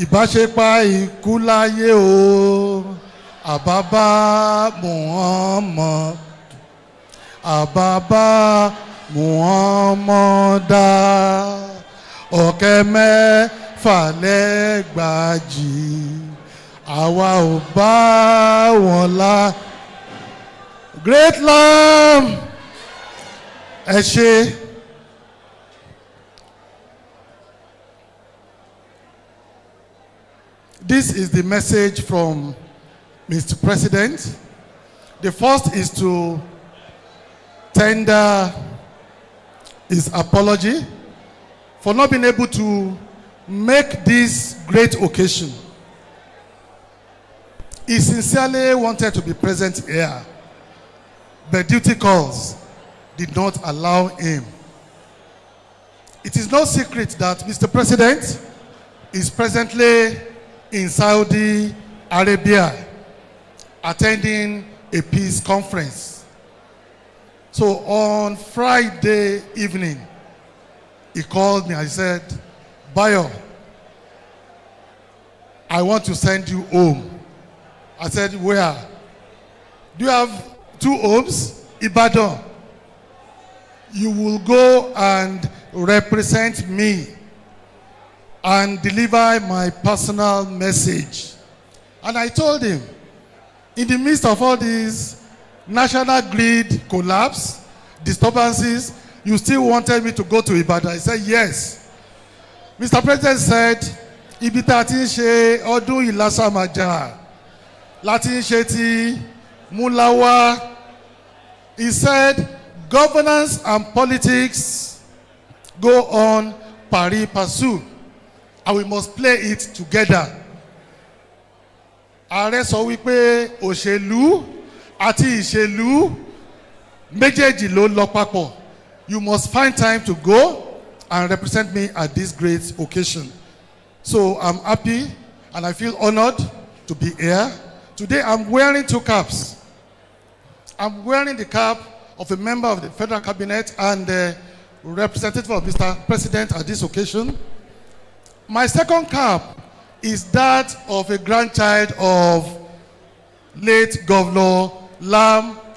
Ìbáṣepá ikú láyé o, àbábá Muhammad, àbábá Muhammada, ọ̀kẹ́ mẹ́fà lẹ́gbàjì, àwa ò bá wọn lá. Great Lamb, ẹ ṣé. This is the message from Mr. President. The first is to tender his apology for not being able to make this great occasion. He sincerely wanted to be present here, but duty calls did not allow him. It is no secret that Mr. President is presently in Saudi Arabia attending a peace conference. So on Friday evening, he called me and he said, Bayo, I want to send you home. I said, where? Do you have 2 homes? Ibadan. You will go and represent me and deliver my personal message. And I told him, in the midst of all these national grid collapse, disturbances, you still wanted me to go to Ibadan. I said, yes. Mr. President said, ibi tá ti ń ṣe ọdún ìlàsàmàjà, láti ń ṣe ti Múláwá. He said, governance and politics go on pari passu, and we must play it together. Ààrẹ sọ wípé òṣèlú àti ìṣèlú méjèèjì ló lọ papọ̀. You must find time to go and represent me at this great occasion. So I'm happy and I feel honored to be here. Today I'm wearing 2 caps. I'm wearing the cap of a member of the Federal Cabinet and the representative of Mr. President at this occasion. My second cap is that of a grandchild of late Governor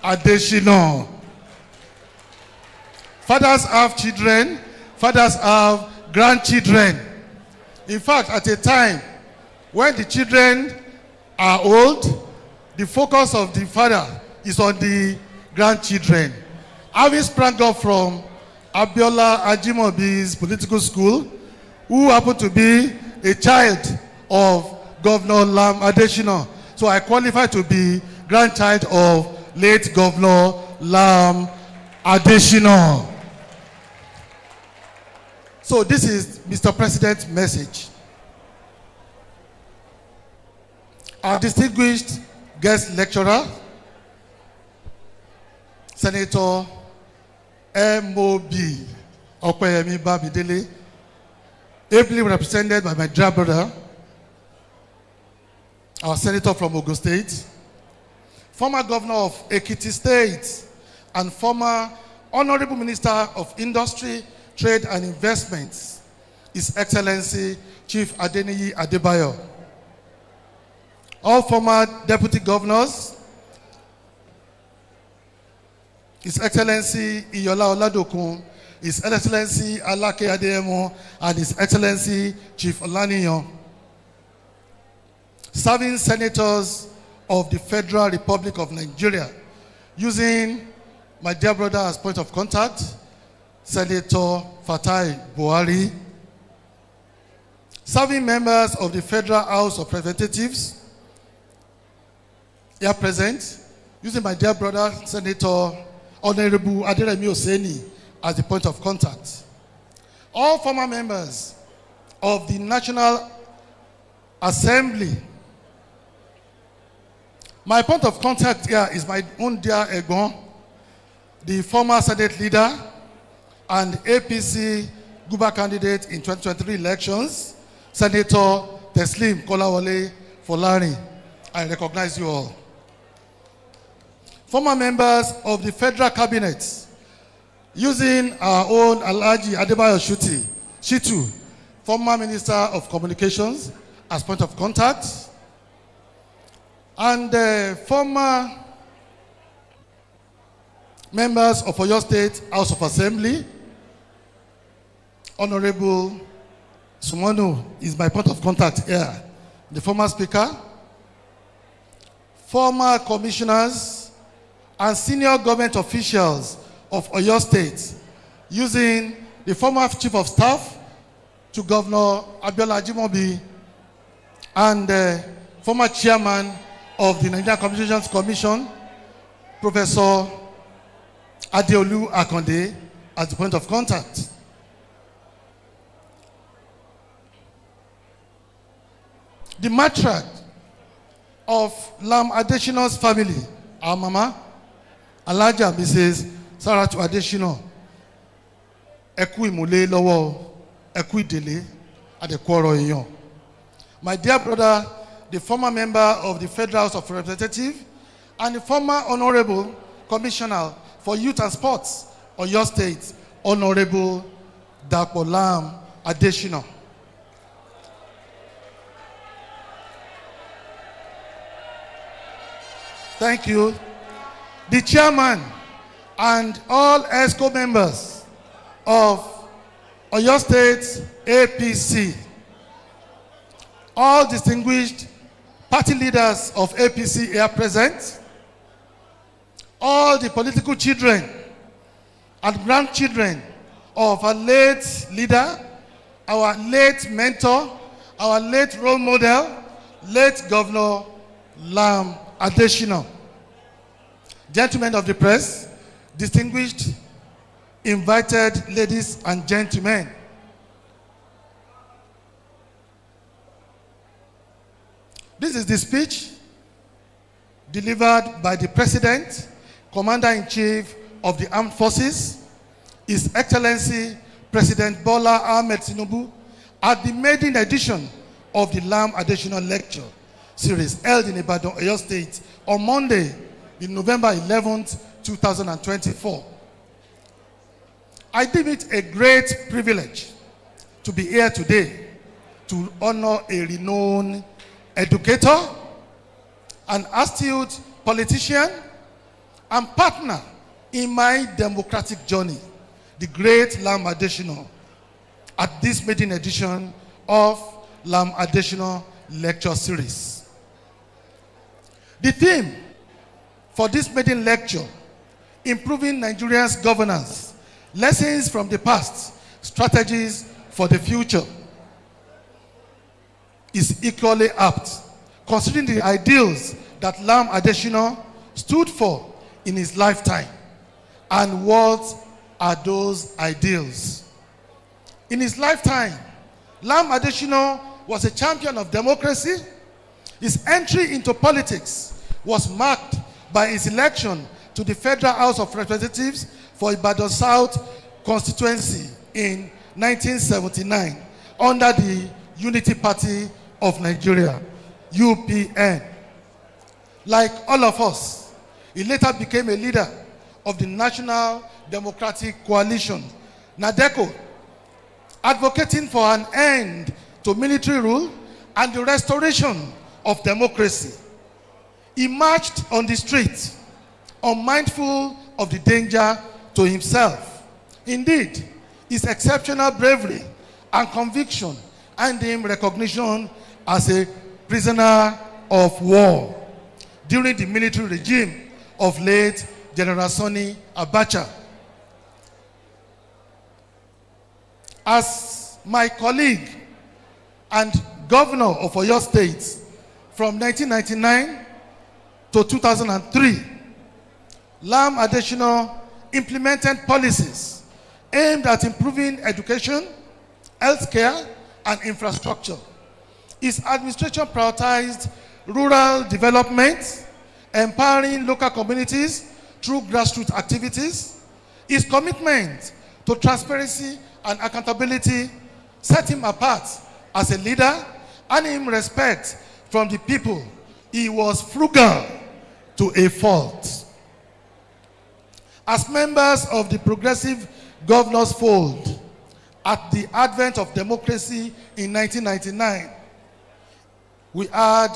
ADESINA. Fathers have children, fathers have grandchildren. In fact, at a time when the children are old, the focus of the father is on the grandchildren. Having sprang up from Abiola Ajimobi's political school, who happened to be a child of Governor ADESINA. So I qualify to be grandchild of late Governor ADESINA. So this is Mr. President's message. Our distinguished guest lecturer, Senator M.O.B. Opeyemi Bamidele, ably represented by my dear brother, our senator from Ogun State, former governor of Ekiti State, and former honorable minister of industry, trade and investments, His Excellency Chief Adeniyi Adebayo. All former deputy governors, His Excellency Iyola Oladokun, His Excellency Alake Adeyemo, and His Excellency Chief Olaniyan. Serving senators of the Federal Republic of Nigeria, using my dear brother as point of contact, Senator Fatai Buhari. Serving members of the Federal House of Representatives, here present, using my dear brother, Senator Honorable Aderemi Oseni as the point of contact. All former members of the National Assembly. My point of contact here is my own dear Egon, the former Senate leader and APC Guber candidate in 2023 elections, Senator Teslim Kolawole Folari. I recognize you all. Former members of the Federal Cabinet, using our own Alhaji Adebayo Shitu, former Minister of Communications, as point of contact, and former members of Oyo State House of Assembly. Honorable Sumonu is my point of contact here. The former speaker, former commissioners, and senior government officials of Oyo State, using the former chief of staff to Governor Abiola Ajimobi and former chairman of the Nigerian Communications Commission, Professor Adeolu Akonde, as the point of contact. The matriarch of Lam Adesina's family, our mama, Alhaja Mrs. Saratu Adesina, Eku Imule Lowo, Eku Idele, Adekworo Eyan. My dear brother, the former member of the Federal House of Representatives and the former Honorable Commissioner for Youth and Sports, Oyo State, Honorable Dapo Lam Adesina. Thank you. The chairman and all ESCO members of Oyo State APC, all distinguished party leaders of APC here present, all the political children and grandchildren of our late leader, our late mentor, our late role model, late Governor Lam Adesina. Gentlemen of the press, distinguished invited ladies and gentlemen, this is the speech delivered by the President, Commander-in-Chief of the Armed Forces, His Excellency President Bola Ahmed Tinubu, at the maiden edition of the Lam Adesina Lecture Series held in Ibadan, Oyo State on Monday, in November 11th, 2024. I deem it a great privilege to be here today to honor a renowned educator, an astute politician, and partner in my democratic journey, the great Lam Adesina, at this maiden edition of Lam Adesina Lecture Series. The theme for this maiden lecture, Improving Nigeria's Governance, Lessons from the Past, Strategies for the Future, is equally apt, considering the ideals that Lam Adesina stood for in his lifetime. And what are those ideals? In his lifetime, Lam Adesina was a champion of democracy. His entry into politics was marked by his election to the Federal House of Representatives for Ibadan South constituency in 1979 under the Unity Party of Nigeria, UPN. Like all of us, he later became a leader of the National Democratic Coalition, NADECO, advocating for an end to military rule and the restoration of democracy. He marched on the streets, unmindful of the danger to himself. Indeed, his exceptional bravery and conviction earned him recognition as a prisoner of war during the military regime of late General Sani Abacha. As my colleague and governor of Oyo State from 1999 to 2003, Lam Adesina implemented policies aimed at improving education, healthcare, and infrastructure. His administration prioritized rural development, empowering local communities through grassroots activities. His commitment to transparency and accountability set him apart as a leader, earning him respect from the people. He was frugal to a fault. As members of the Progressive Governors Fold, at the advent of democracy in 1999, we had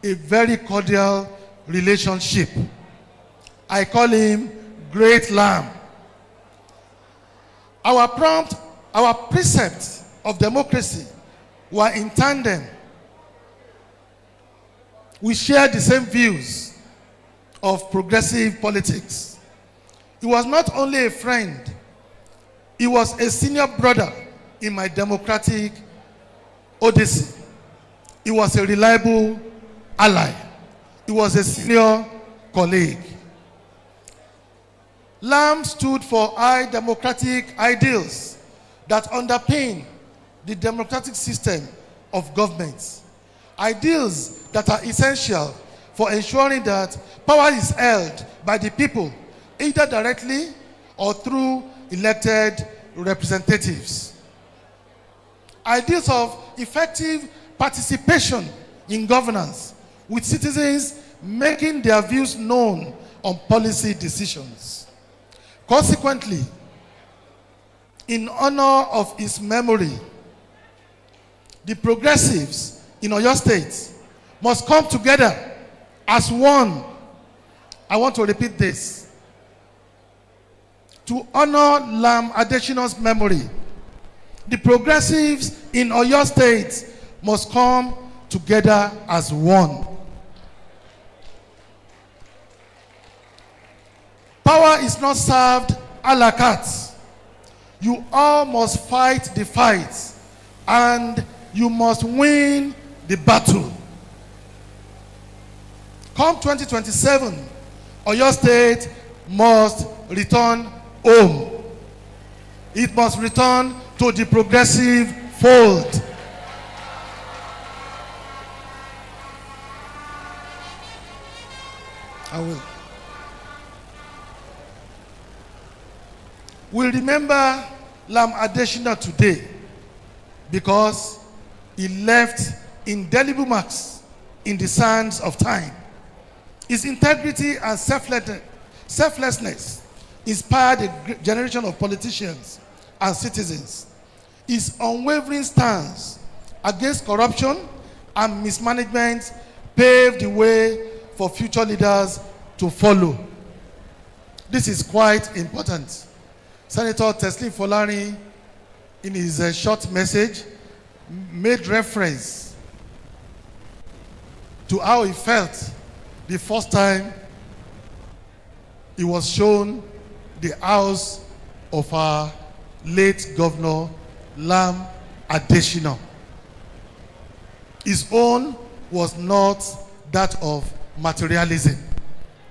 a very cordial relationship. I call him Great Lamb. Our precepts of democracy were in tandem. We shared the same views of progressive politics. He was not only a friend, he was a senior brother in my democratic odyssey. He was a reliable ally. He was a senior colleague. Lamb stood for high democratic ideals that underpin the democratic system of government. Ideals that are essential for ensuring that power is held by the people, either directly or through elected representatives. Ideals of effective participation in governance, with citizens making their views known on policy decisions. Consequently, in honor of his memory, the progressives in Oyo State must come together as one. I want to repeat this. To honor Lam Adesina's memory, the progressives in Oyo State must come together as one. Power is not served a la carte. You all must fight the fight, and you must win the battle. Come 2027, Oyo State must return home. It must return to the progressive fold. I will. We remember Lam Adesina today because he left indelible marks in the sands of time. His integrity and selflessness inspired a generation of politicians and citizens. His unwavering stance against corruption and mismanagement paved the way for future leaders to follow. This is quite important. Senator Teslim Folari, in his short message, made reference to how he felt the first time he was shown the house of our late governor, Lam Adesina. His own was not that of materialism.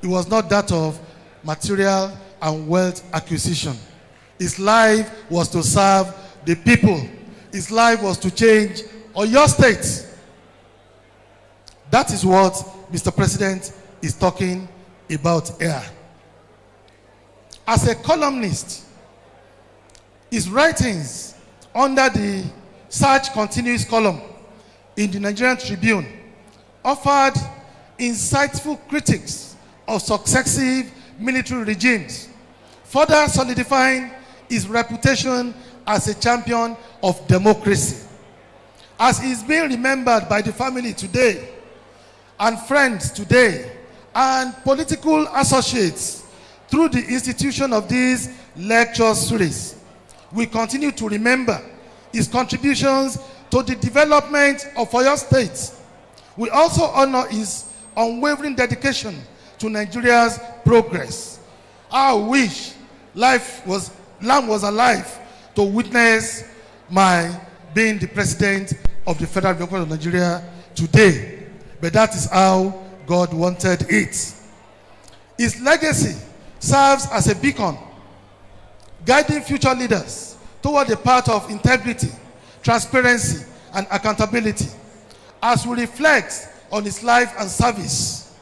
It was not that of material and wealth acquisition. His life was to serve the people. His life was to change Oyo State. That is what Mr. President is talking about here. As a columnist, his writings under the Search Continues column in the Nigerian Tribune offered insightful critiques of successive military regimes, further solidifying his reputation as a champion of democracy. As he is being remembered by the family today, and friends today, and political associates through the institution of this lecture series, we continue to remember his contributions to the development of Oyo State. We also honor his unwavering dedication to Nigeria's progress. I wish Lam was alive to witness my being the president of the Federal Republic of Nigeria today. But that is how God wanted it. His legacy serves as a beacon, guiding future leaders toward the path of integrity, transparency, and accountability. As we reflect on his life and service,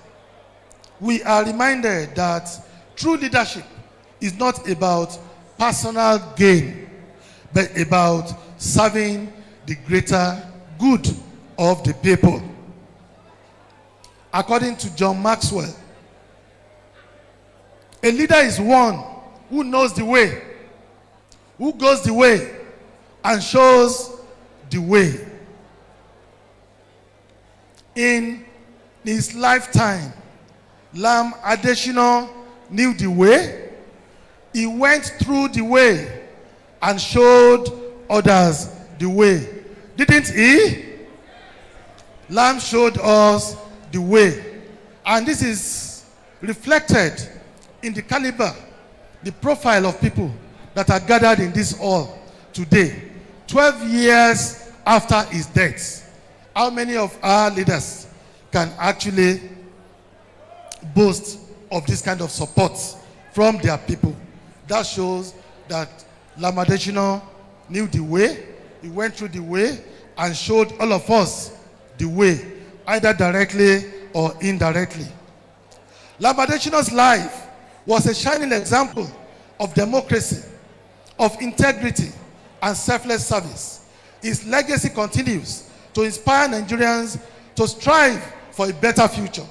we are reminded that true leadership is not about personal gain, but about serving the greater good of the people. According to John Maxwell, a leader is one who knows the way, who goes the way and shows the way. In his lifetime, Lam Adesina knew the way. He went through the way and showed others the way. Didn't he? Lam showed us the way. And this is reflected in the caliber, the profile of people that are gathered in this hall today, 12 years after his death. How many of our leaders can actually boast of this kind of support from their people? That shows that Lam Adesina knew the way, he went through the way, and showed all of us the way, either directly or indirectly. Lam Adesina's life was a shining example of democracy, of integrity, and selfless service. His legacy continues to inspire Nigerians to strive for a better future,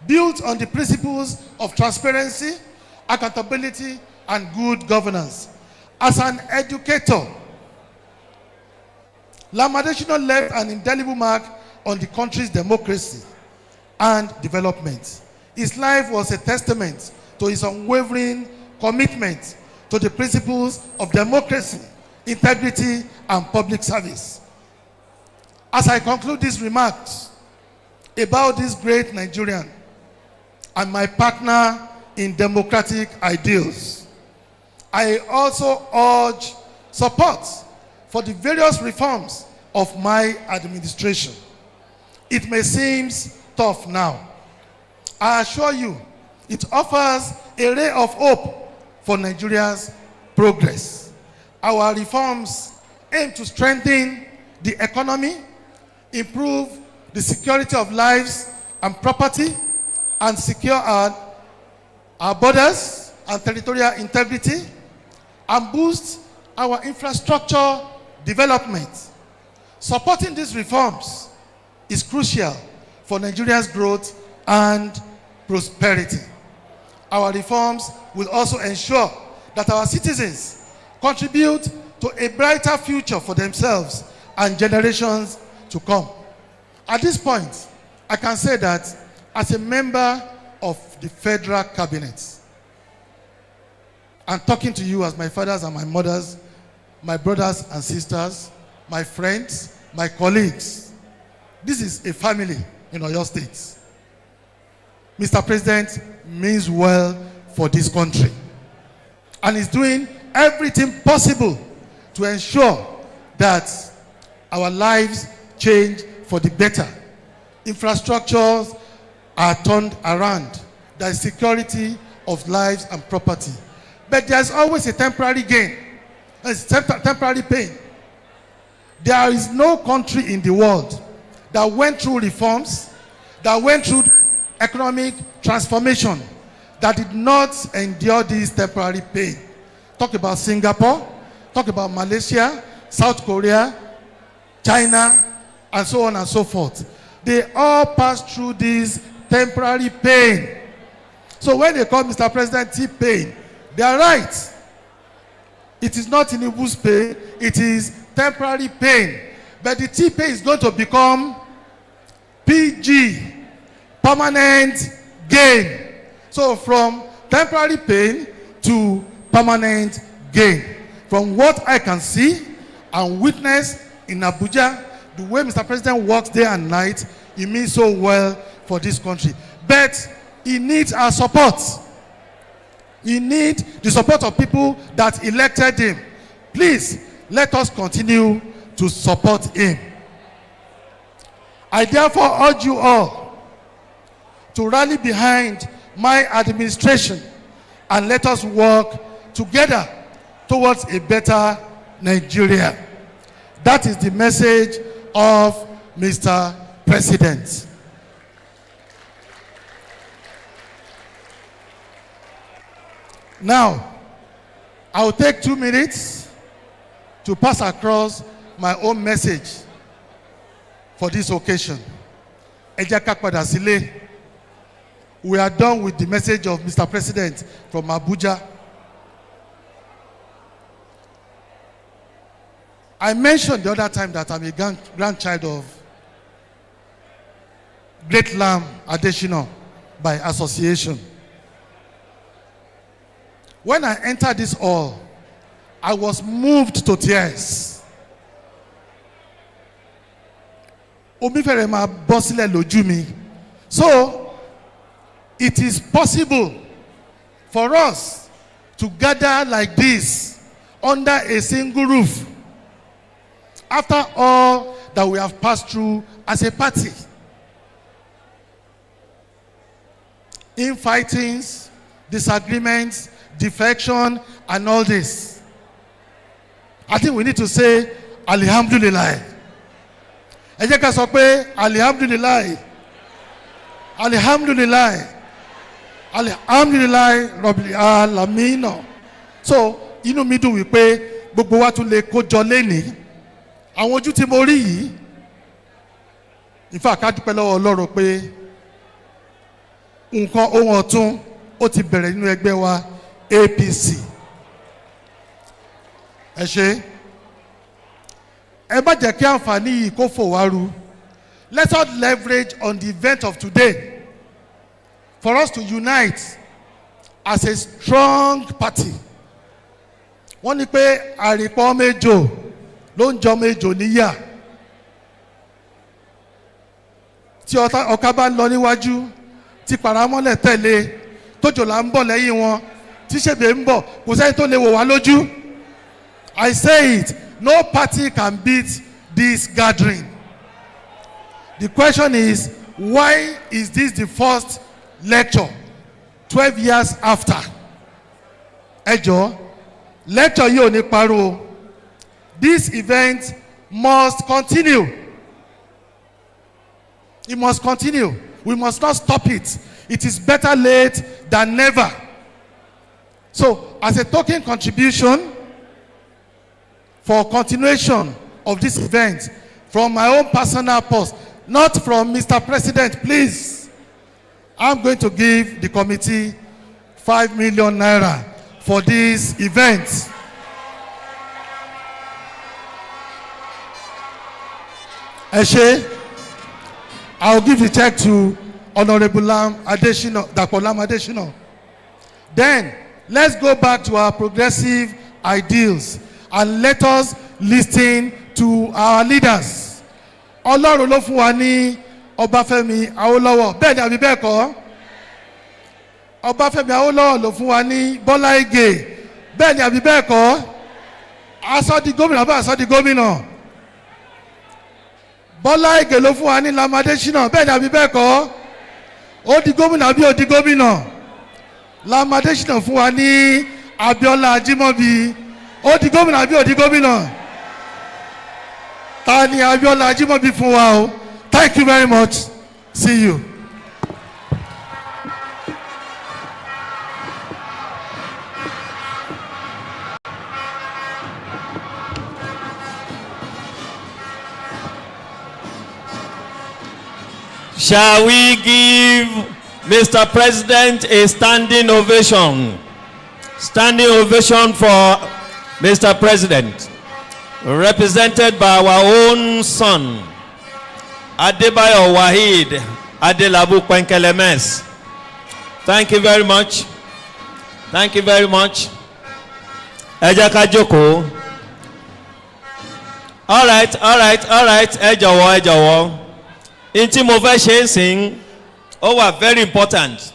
built on the principles of transparency, accountability, and good governance. As an educator, Lam Adesina left an indelible mark on the country's democracy and development. His life was a testament to his unwavering commitment to the principles of democracy, integrity, and public service. As I conclude these remarks about this great Nigerian and my partner in democratic ideals, I also urge support for the various reforms of my administration. It may seem tough now. I assure you, it offers a ray of hope for Nigeria's progress. Our reforms aim to strengthen the economy, improve the security of lives and property, and secure our borders and territorial integrity, and boost our infrastructure development. Supporting these reforms is crucial for Nigeria's growth and prosperity. Our reforms will also ensure that our citizens contribute to a brighter future for themselves and generations to come. At this point, I can say that as a member of the federal cabinet, and talking to you as my fathers and my mothers, my brothers and sisters, my friends, my colleagues, this is a family in Oyo State. Mr. President means well for this country and is doing everything possible to ensure that our lives change for the better. Infrastructures are turned around. There is security of lives and property. But there's always a temporary gain. There's temporary pain. There is no country in the world that went through reforms, that went through economic transformation, that did not endure this temporary pain. Talk about Singapore, talk about Malaysia, South Korea, China, and so on and so forth. They all passed through this temporary pain. So when they call Mr. President T-pain, they are right. It is not Tinubu's pain, it is temporary pain. But the T-pain is going to become PG, permanent gain. So from temporary pain to permanent gain. From what I can see and witness in Abuja, the way Mr. President works day and night, he means so well for this country. But he needs our support. He needs the support of people that elected him. Please, let us continue to support him. I therefore urge you all to rally behind my administration and let us work together towards a better Nigeria. That is the message of Mr. President. Now, I will take 2 minutes to pass across my own message for this occasion. Ejaka padà sílé. We are done with the message of Mr. President from Abuja. I mentioned the other time that I'm a grandchild of Great Lam ADESINA by association. When I entered this hall, I was moved to tears. Omi fere ma bọ́ sílẹ̀ lójú mi. So, it is possible for us to gather like this under a single roof after all that we have passed through as a party. Infightings, disagreements, defection, and all this. I think we need to say, Alhamdulillah. Ẹ jẹ́ ká sọ pé, Alhamdulillah. Alhamdulillah. Alhamdulillah Rabbil Alamin. So, inú mi dùn wípé gbogbo wa tún lè kójọ lénìí. Àwọn ojú tí mo rí yìí, in fact, ká dúpẹ́ lọ́wọ́ Ọlọ́run pé nǹkan ohun ọ̀tun ó ti bẹ̀rẹ̀ nínú ẹgbẹ́ wa APC. Ẹ ṣé. Ẹ má jẹ́ kí àǹfààní yìí kó fò wá ru. Let us leverage on the event of today for us to unite as a strong party. Wọ́n ní pé àrìpọ̀ méjò ló ń jọ méjò níyà. Tí ọ̀ká bá ń lọ níwájú, tí paramọ́lẹ̀ tẹ̀lé, tójòlá ń bọ̀ lẹ́yìn wọn, tí ṣèbè ń bọ̀, kò sẹ́ni tó lè wò wá lójú. I say it, no party can beat this gathering. The question is, why is this the first lecture 12 years after? Ẹ jọ̀ọ́, lecture yìí ò ní parọ́. This event must continue. It must continue. We must not stop it. It is better late than never. So, as a token contribution for continuation of this event, from my own personal purse, not from Mr. President, please, I'm going to give the committee 5 million naira for this event. Ẹ ṣé, I'll give the check to Honorable Lam ADESINA, Dr. Lam ADESINA. Then, let's go back to our progressive ideals and let us listen to our leaders. Ọlọ́run ló fún wa ní Ọbáfẹ́mi Awólọ́wọ̀, bẹ́ẹ̀ ni àbí bẹ́ẹ̀ kọ́? Ọbáfẹ́mi Awólọ́wọ̀ ló fún wa ní Bọ́lá Ìgè, bẹ́ẹ̀ ni àbí bẹ́ẹ̀ kọ́? Aṣọ di gómìnà bá aṣọ di gómìnà. Bọ́lá Ìgè ló fún wa ní Lam ADESINA, bẹ́ẹ̀ ni àbí bẹ́ẹ̀ kọ́? Ó di gómìnà bí ó di gómìnà. Lam ADESINA fún wa ní Abíọ́lá Ajímọ́bí, ó di gómìnà bí ó di gómìnà. Ta ni Abíọ́lá Ajímọ́bí fún wa o? Thank you very much. See you. Shall we give Mr. President a standing ovation? Standing ovation for Mr. President, represented by our own son, Adebayo Wahid Adelabu Kwenkelemes. Thank you very much. Thank you very much. Ẹ jẹ́ ká jókòó. All right. Ẹ jọ̀wọ́. Ntí mo fẹ́ ṣe ń sìn, ó wà very important.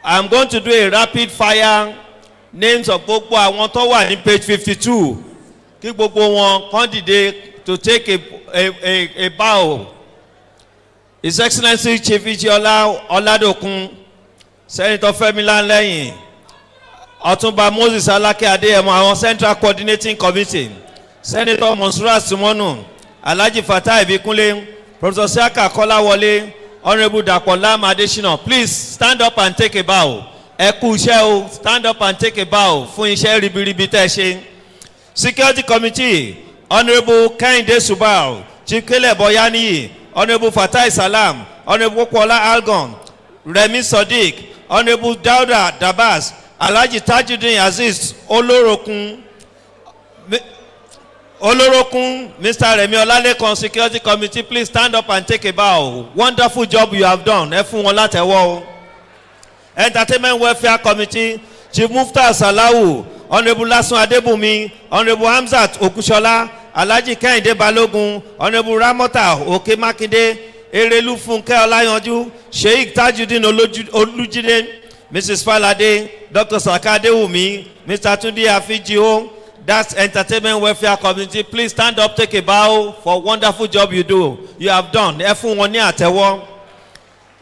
I'm going to do a rapid fire names of gbogbo àwọn tó wà ní page 52. Kí gbogbo wọn kàn dìde to take a bow. His Excellency Chief Ijiola Oladokun, Senator Femi Lanlẹ́yìn, Ọ̀túnba Moses Alake Adéyẹmọ, àwọn Central Coordinating Committee, Senator Monsurat Sumonu, Alhaji Fatai Ibikunle, Professor Siaka Kolawole, Honorable Dr. Lam ADESINA. Please stand up and take a bow. Ẹ kú iṣẹ́ o, stand up and take a bow fún iṣẹ́ ribiribi tẹ́ ṣe. Security Committee, Honorable Kehinde Subal, Chief Kele Boyani, Honorable Fatai Salam, Honorable Kola Algon, Remi Sadiq, Honorable Dauda Dabas, Alhaji Tajuddin Aziz Olorokun, Olorokun, Mr. Remi Olalekan, Security Committee, please stand up and take a bow. Wonderful job you have done. Ẹ fún wọn látẹ̀wọ́. Entertainment Welfare Committee, Chief Mufta Salawu, Honourable Lasun Adebumi, Honourable Hamzat Okushola, Alhaji Kehinde Balogun, Honourable Ramota Oke Makinde, Erelu Funke Olayanju, Sheikh Tajuddin Olujide, Mrs. Falade, Dr. Saka Adewumi, Mr. Tunde Afijio. That's Entertainment Welfare Committee. Please stand up, take a bow for wonderful job you do. You have done. Ẹ fún wọn ní àtẹ́wọ́.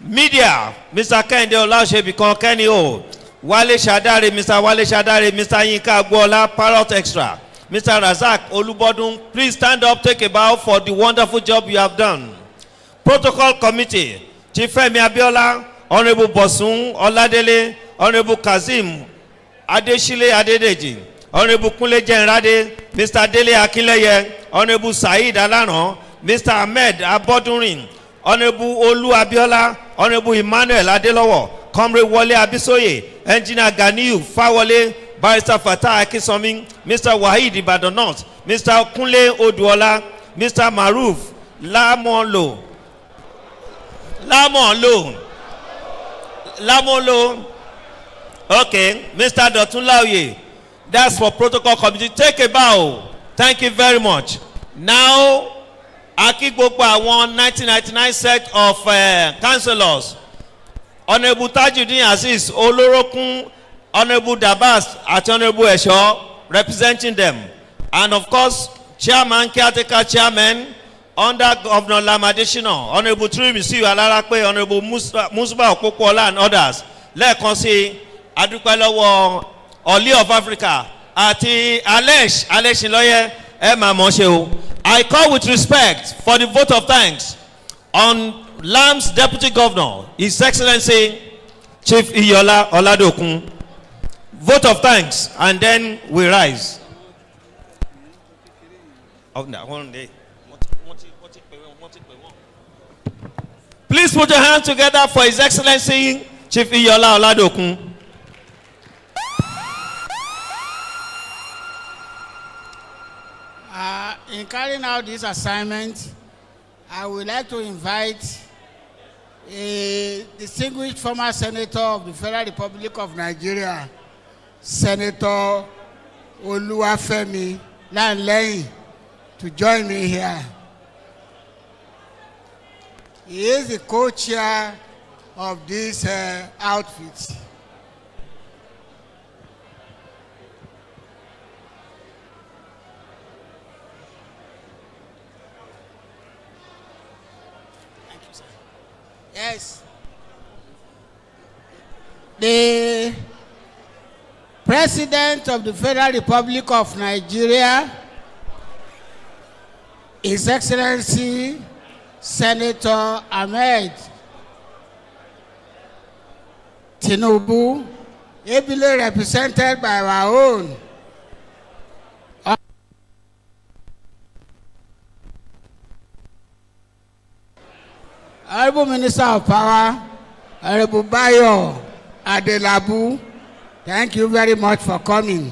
Media, Mr. Kehinde Olasebikan Kenny O, Wale Shadare, Mr. Wale Shadare, Mr. Yinka Agbola, Parrot Extra, Mr. Razak Olubodun, please stand up, take a bow for the wonderful job you have done. Protocol Committee, Chief Femi Abiola, Honourable Bosun Oladele, Honourable Kazim Adeshile Adedeji, Honourable Kunle Jenrade, Mr. Dele Akinleye, Honourable Said Alano, Mr. Ahmed Abodurin, Honourable Olu Abiola, Honourable Emmanuel Adelowo, Comrade Wole Abisoye, Engineer Ganiu Fawole, Barrister Fatah Akisomi, Mr. Wahid Ibadan North, Mr. Kunle Oduola, Mr. Maruf Lamonlo, okay, Mr. Dotun Laoye. That's for Protocol Committee. Take a bow. Thank you very much. Now, Akigbogbo àwọn 1999 set of councillors, Honourable Tajuddin Aziz Olorokun, Honourable Dabas àti Honourable Esho representing them, and of course Chairman, Caretaker Chairman under Governor Lamadeshina, Honourable Trimisiu Alarape, Honourable Musba Okpokuola and others. Lẹ́ẹ̀kan sí adúpẹ́ lọ́wọ́ Oli of Africa àti Alesh Iloye ẹ máa mọ̀ ṣe o. I call with respect for the vote of thanks on LAM's Deputy Governor, His Excellency Chief Iyola Oladokun. Vote of thanks, and then we rise. Please put your hands together for His Excellency Chief Iyola Oladokun. In carrying out this assignment, I would like to invite a distinguished former senator of the Federal Republic of Nigeria, Senator Oluwafemi Lanlẹ́yìn, to join me here. He is the co-chair of this outfit. Yes. The President of the Federal Republic of Nigeria, His Excellency Senator Ahmed Tinubu, ably represented by our own Honorable Minister of Power, Honorable Bayo Adelabu, thank you very much for coming.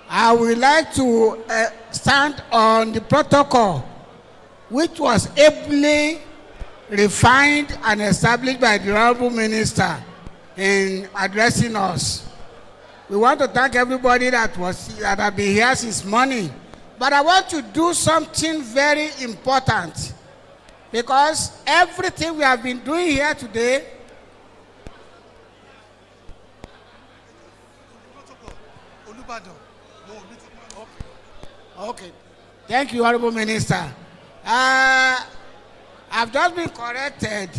I would like to stand on the protocol which was ably refined and established by the Honorable Minister in addressing us. We want to thank everybody that have been here since morning. But I want to do something very important, because everything we have been doing here today okay. Thank you, Honorable Minister. I've just been corrected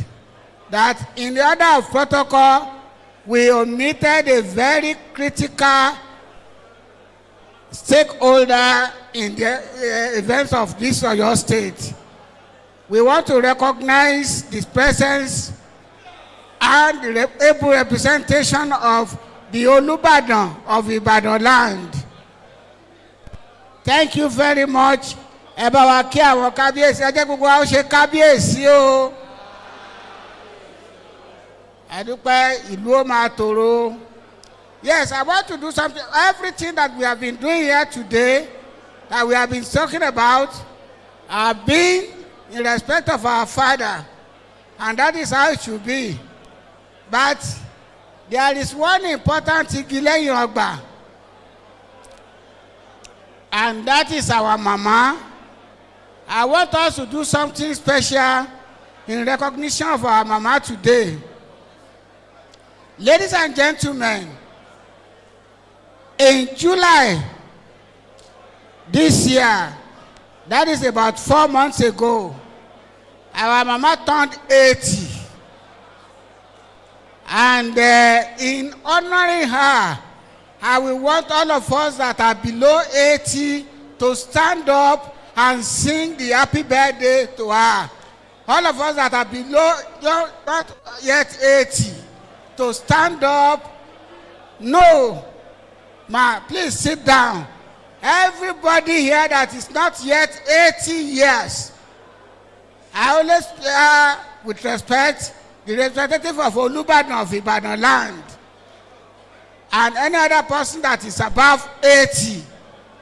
that in the order of protocol, we omitted a very critical stakeholder in the events of this or your state. We want to recognize the presence and the able representation of the Olubadan of Ibadan land. Thank you very much. Ẹ bá wa kí àwọn kábíyèsí, ẹ jẹ́ gbogbo wa ó ṣe kábíyèsí o. Adúpẹ́ ìlú ó máa tòrò. Yes, I want to do something. Everything that we have been doing here today that we have been talking about have been in respect of our father, and that is how it should be. But there is one important igi lẹ́yìn ọgbà, and that is our mama. I want us to do something special in recognition of our mama today. Ladies and gentlemen, in July this year, that is about 4 months ago, our mama turned 80. And in honoring her, I will want all of us that are below 80 to stand up and sing the happy birthday to her. All of us that are below, not yet 80, to stand up. No, ma, please sit down. Everybody here that is not yet 80 years, I always with respect, the representative of Olubadan of Ibadan land, and any other person that is above 80,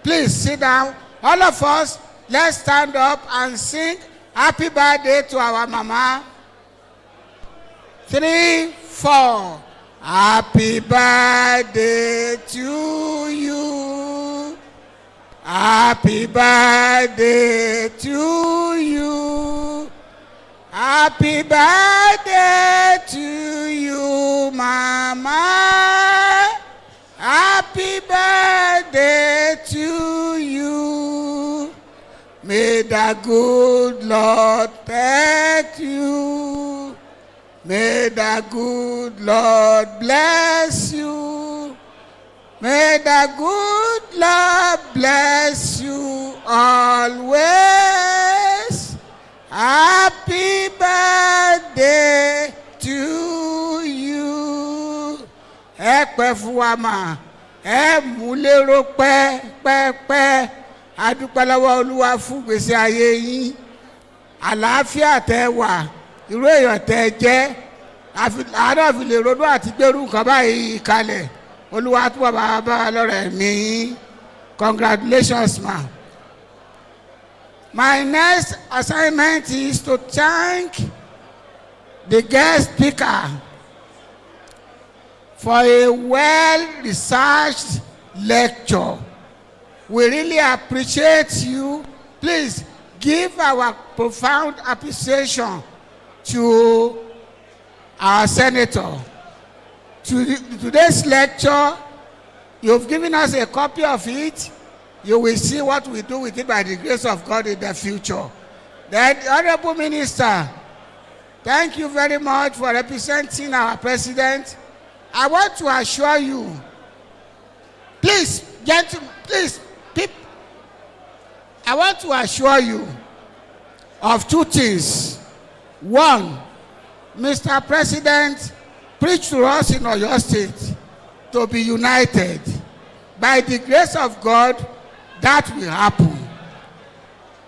please sit down. All of us, let's stand up and sing happy birthday to our mama. 3, 4. Happy birthday to you. Happy birthday to you. Happy birthday to you, mama. Happy birthday to you. May the good Lord protect you. May the good Lord bless you. May the good Lord bless you always. Happy birthday to you. Ẹ pẹ́ fún wa mà, ẹ mú lérò pẹ́pẹ́pẹ́. A dúpẹ́ lọ́wọ́ Olúwa fún gbèsè ayé yín. Àlàáfíà tẹ́ wà, irú èèyàn tẹ́ jẹ́. Àádọ́ fi lè ronú àti gbèrú nǹkan báyìí kalẹ̀. Olúwa túbọ̀ bá bá lọ́rẹ̀ mi. Congratulations, ma. My next assignment is to thank the guest speaker for a well-researched lecture. We really appreciate you. Please give our profound appreciation to our senator. Today's lecture, you've given us a copy of it. You will see what we do with it by the grace of God in the future. The Honorable Minister, thank you very much for representing our president. I want to assure you, please, gentlemen, please, I want to assure you of 2 things. One, Mr. President, preach to us in Oyo State to be united. By the grace of God, that will happen.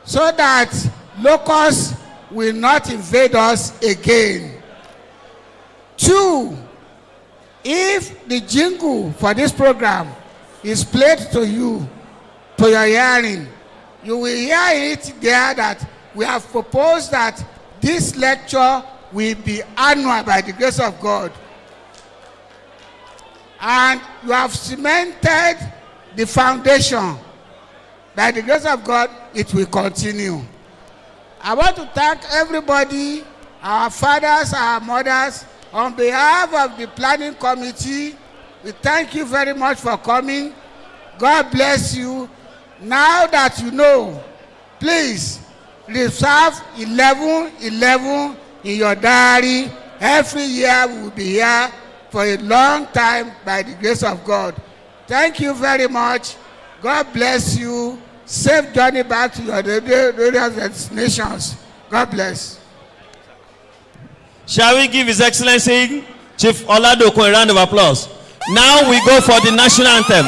So that locusts will not invade us again. 2, if the jingle for this program is played to you, to your hearing, you will hear it there that we have proposed that this lecture will be annual by the grace of God. And you have cemented the foundation. By the grace of God, it will continue. I want to thank everybody, our fathers, our mothers, on behalf of the planning committee. We thank you very much for coming. God bless you. Now that you know, please reserve 11-11 in your diary. Every year we will be here for a long time by the grace of God. Thank you very much. God bless you. Safe journey back to your various destinations. God bless. Shall we give His Excellency Chief Oladokun a round of applause? Now we go for the national anthem.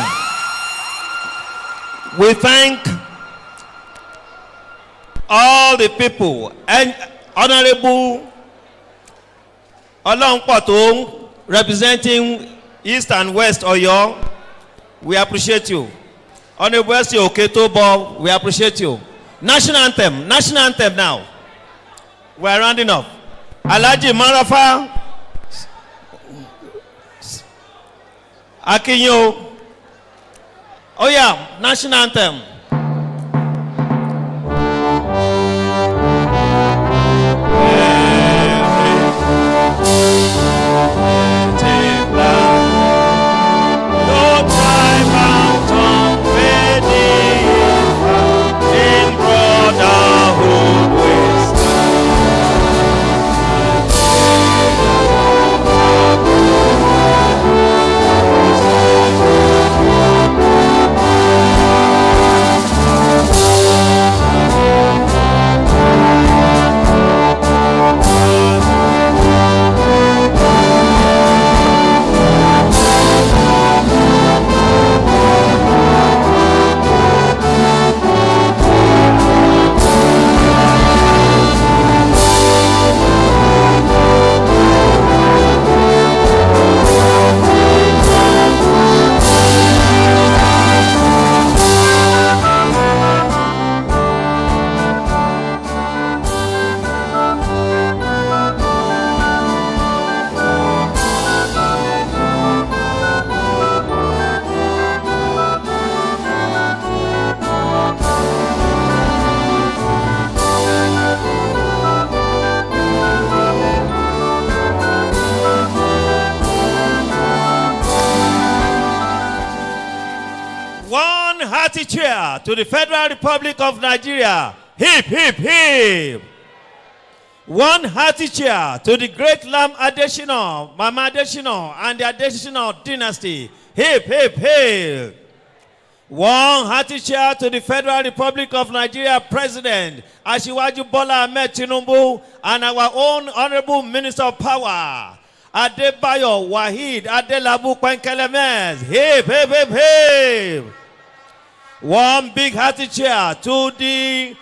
We thank all the people and Honorable Olonpoto representing East and West Oyo. We appreciate you. Honorable S. Oketobo, we appreciate you. National anthem now. We are rounding up. Alhaji Marafa Akinyo. Oh yeah, national anthem. Chair to the Federal Republic of Nigeria. Hip, hip, hip. One hearty cheer to the great Lam Adesina, Mama Adesina, and the Adesina dynasty. Hip, hip, hip. One hearty cheer to the Federal Republic of Nigeria President Asiwaju Bola Ahmed Tinubu and our own Honorable Minister of Power, Adebayo Wahid Adelabu Kwenkelemes. Hip, hip, hip, hip. One big hearty cheer to the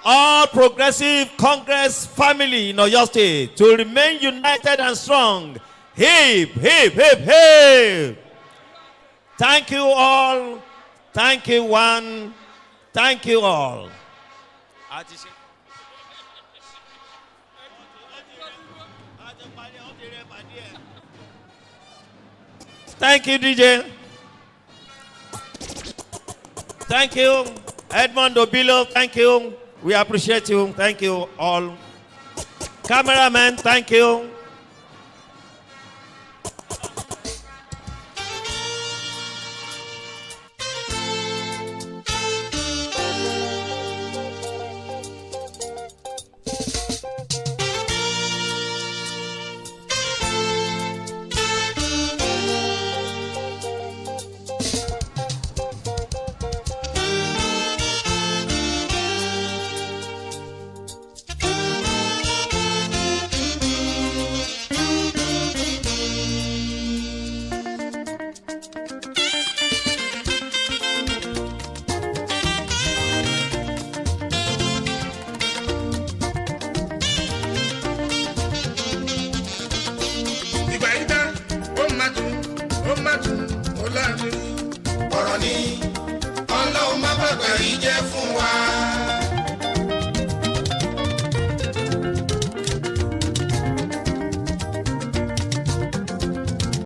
All Progressive Congress family in Oyo State to remain united and strong. Hip, hip, hip, hip. Thank you all. Thank you one. Thank you all. Thank you, DJ. Thank you, Edmond Obilo. Thank you. We appreciate you. Thank you all. Cameraman, thank you. Ọ̀rọ̀ ni.